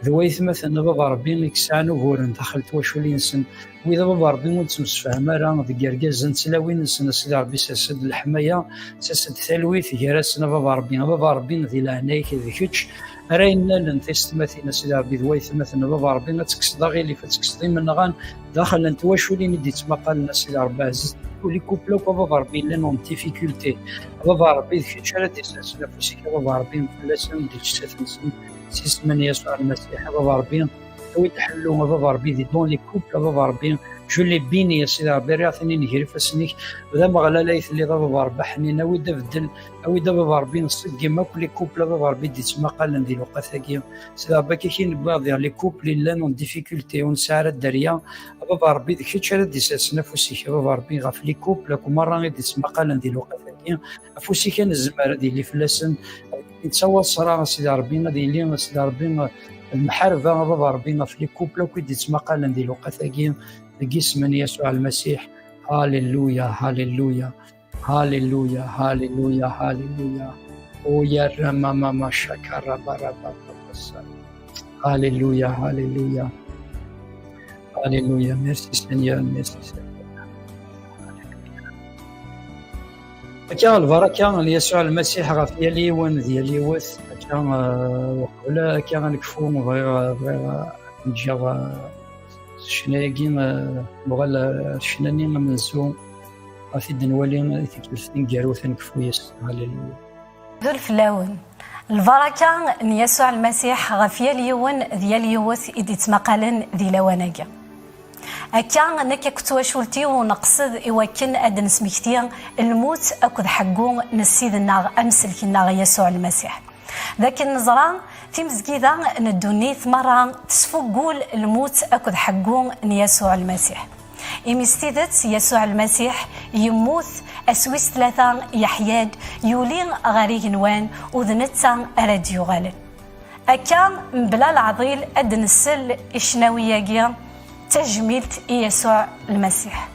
ذويث مثلا بابا ربي كسانو غورن دخلت واش ولي نسن واذا بابا ربي متمسفهم راه ذيك ركاز نتلاوي نسن سيدي ربي ساسد الحمايه ساسد ثلويث غيرسنا بابا ربي ذي لهنايك ذيك راينا لنتيستماتينا سيدي ربي ذويث مثلا بابا ربي تكسد غير اللي فتكسدي من غان داخل انت واش ولي نديت مقال سيدي ربي عزيز ولي كوبلا بابا ربي لانهم ديفيكولتي بابا ربي ذيك راه تيساس نفسك بابا ربي فلاسن ديك ساتنسن سيس من يسوع المسيح بابا ربي ويتحلوا بابا ربي دي دون لي كوبلا بابا ربي جو لي بيني يا سيدي ربي راه ثاني نجري فاسنيك وذا ما غلا لايث اللي بابا ربي حنينا ويدا بدل ويدا بابا ربي نصدق ما كل كوبلا بابا ربي ديت مقال ندير وقتاكي سيدي ربي كاين بعض لي كوبل اللي نون ديفيكولتي ونسار الدريا بابا ربي داكشي تشرد ديساس نفسك بابا ربي غاف لي كوبلا مره ديت مقال ندير وقتاكي فوسي كان الزمار ديال فلاسن نتصور صراحه سيدي ربي ديال سيدي ربي المحاربه بابا ربي في لي كوبلا كي ديت مقال ندير وقتاكي باسم يسوع المسيح هاليلويا هاليلويا هاليلويا هاليلويا هاليلويا ويا رمما ما شكر بربا هاليلويا هاليلويا هاليلويا ميرسي سينيور ميرسي كان البركه ليسوع المسيح غف ديالي وان ديالي وث كان ولا كان الكفوم نجا شناياكين بغال شناني منسو أفيد نولي تكلفتين كاروثن كفويس على ذو الفلاون البركة يسوع المسيح غفيا اليوم ديال يوث إدي تمقالن ذي لواناكا أكا نكا كتواشولتي ونقصد إواكن أدن سمكتيا الموت أكد حقو نسيدنا أمسلكنا يسوع المسيح ذاك النظرة في مزكيدة ندوني ثمرة تسفو قول الموت أكد حقو يسوع المسيح إمستيدت يسوع المسيح يموت أسويس 3 يحياد يولي غاري نوان وذنتا راديو غالن أكا بلا العضيل أدن السل إشناوية تجميلت يسوع المسيح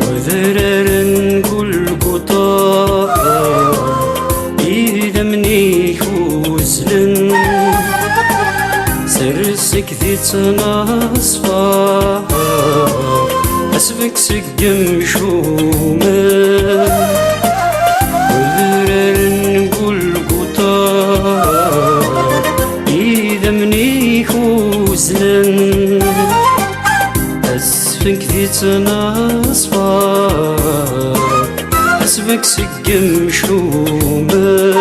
وذرارن كل قطاع إذا مني وزلن سرسك ذي تناصفا أسفك سقم شوما وذرارن كل قطاع إذا مني وزلن أسفك ذي تناصفا أسفك سقم شوما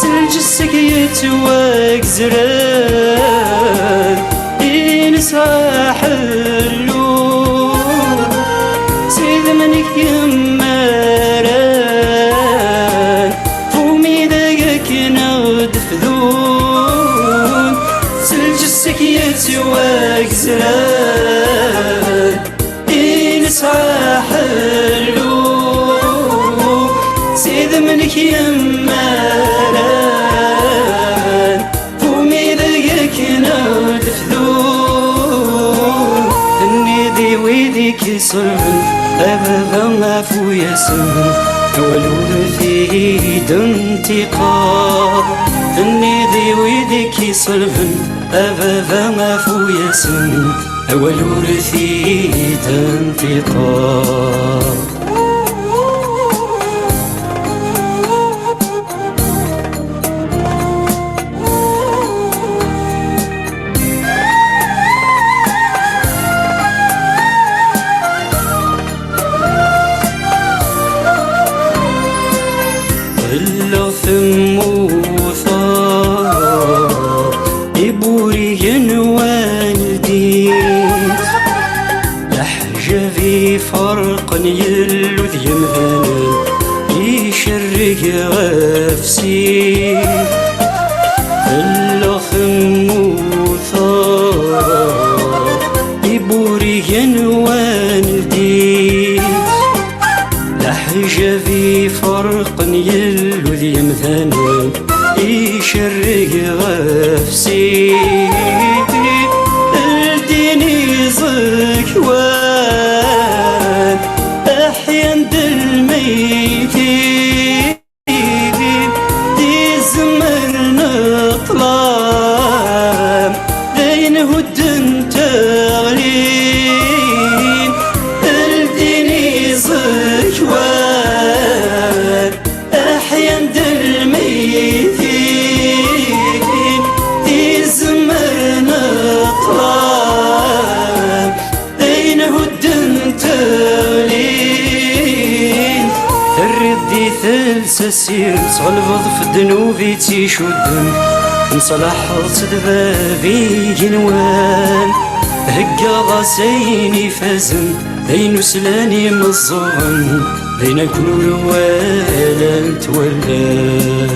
سلجسك يتواك زران إنسى حلو سيد منك يماران فومي داقك نغدف ذون سلجسك يتواك زران إنسى حلو سيد منك يماران فومي داقك نغدف ذون الندي ويديك يصرفن أبدا ما فويا سن ولول فيه دنتقا الندي ويديك يصرفن أبدا ما فويا سن ولول فيه دنتقا إلا ثم وثار يبوري والديت لحجة في فرق يلو ذي مهنن يشرق غفسي إلا ثم وثار يبوري والديت لحجة في فرق يلو ذي مثنى يشرق غفسي الديني زكوان أحيان دالميتين دي زمر نطلام ذين هدن تغلين الديني زكوان أحيان دالميتين دي زمر نطلام ذين هدن تغلين الردي ثلث السير صلفض في الدنوبي تيشدن نصلح صدبابي جنوان هكا غاسيني فازن ذين سلاني مصغن ذين كل ولا تولى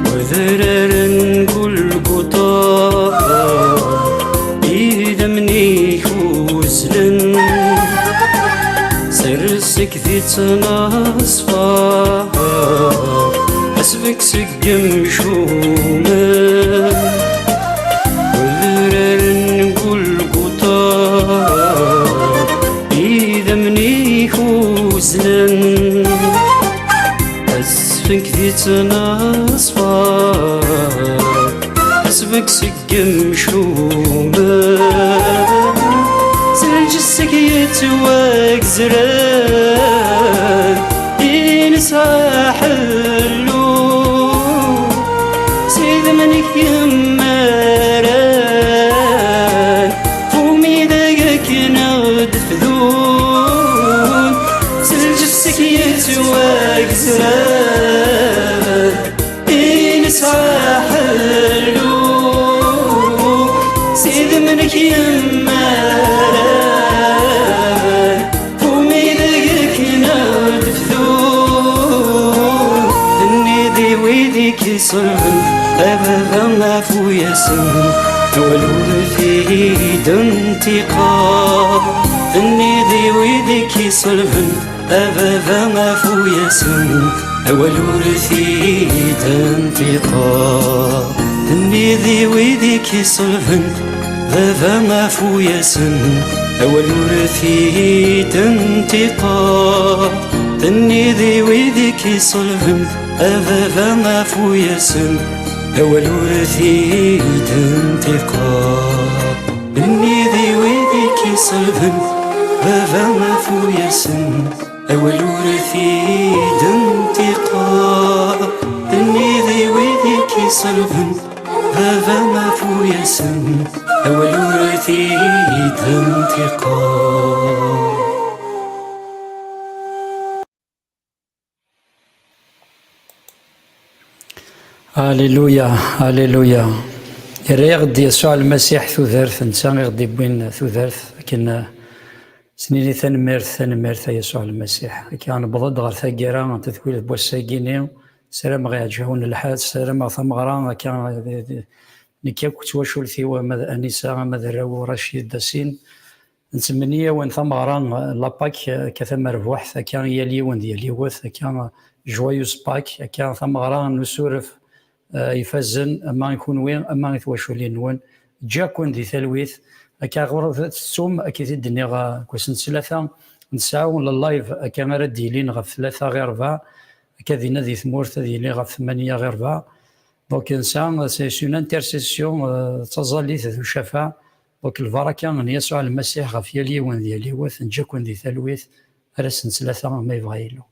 وذرارن كل قطاع إذا مني وزلن سرسك ذي تناصفا حسبك سقم شوما وذرارن كل قطاع إذا مني تنصفر حسبك سقم شومة سلجسك يتواك زران ينسى حلو سيد منك يماران فومي دقك نغد فذون سلجسك يتواك زران ينسى حلو سيد منك يماران فومي دقك نغد فذون اني ذي ويديك صنع أبدا ما فويا سن أولور فيه دنتقا إني ذي ويدك صلبا أبدا ما فويا سن أولور فيه دنتقا إني ذي ويدك صلبا أبدا ما فويا سن أولور فيه دنتقا إني ذي ويدك صلبا أبدا ما فويا سن أول ورثي انتقام إني ذي ويدك صلبا بابا ما فويا سن أول ورثي انتقام إني ذي ويدك صلبا بابا ما فويا سن أول ورثي انتقام. هاليلويا هاليلويا. يريغد يسوع المسيح ثوثرث نتا غادي يبين ثوثرث لكن سنيني ثنميرث يسوع المسيح كان بضد غير ثقيرا تثويل بوساكيني سلام غيعجبون الحاد سلام ثمغرا كان نكاك تواشول ثيوا انسه مذراو رشيد داسين نتمنيه وين ثمغرا لاباك كثم ربوح كان يلي وين ديالي وث كان جوايوس باك كان ثمغرا نسورف يفزن اما يكون وين اما يتواشولين وين جاكون دي ثلويث هكا غرفة السوم اكيد الدنيا كوسن ثلاثة نساو اللايف كان راه ديلين غف 3 غير 4 كذينا ذي ثمورث ديلين غف 8 غير 4 دونك انسان سي اون انترسيسيون تظليث ذو شفاء دونك البركه من يسوع المسيح غف يلي وين ديالي وث نجاكون دي ثلويث راه سن 3 ما يبغى يلو.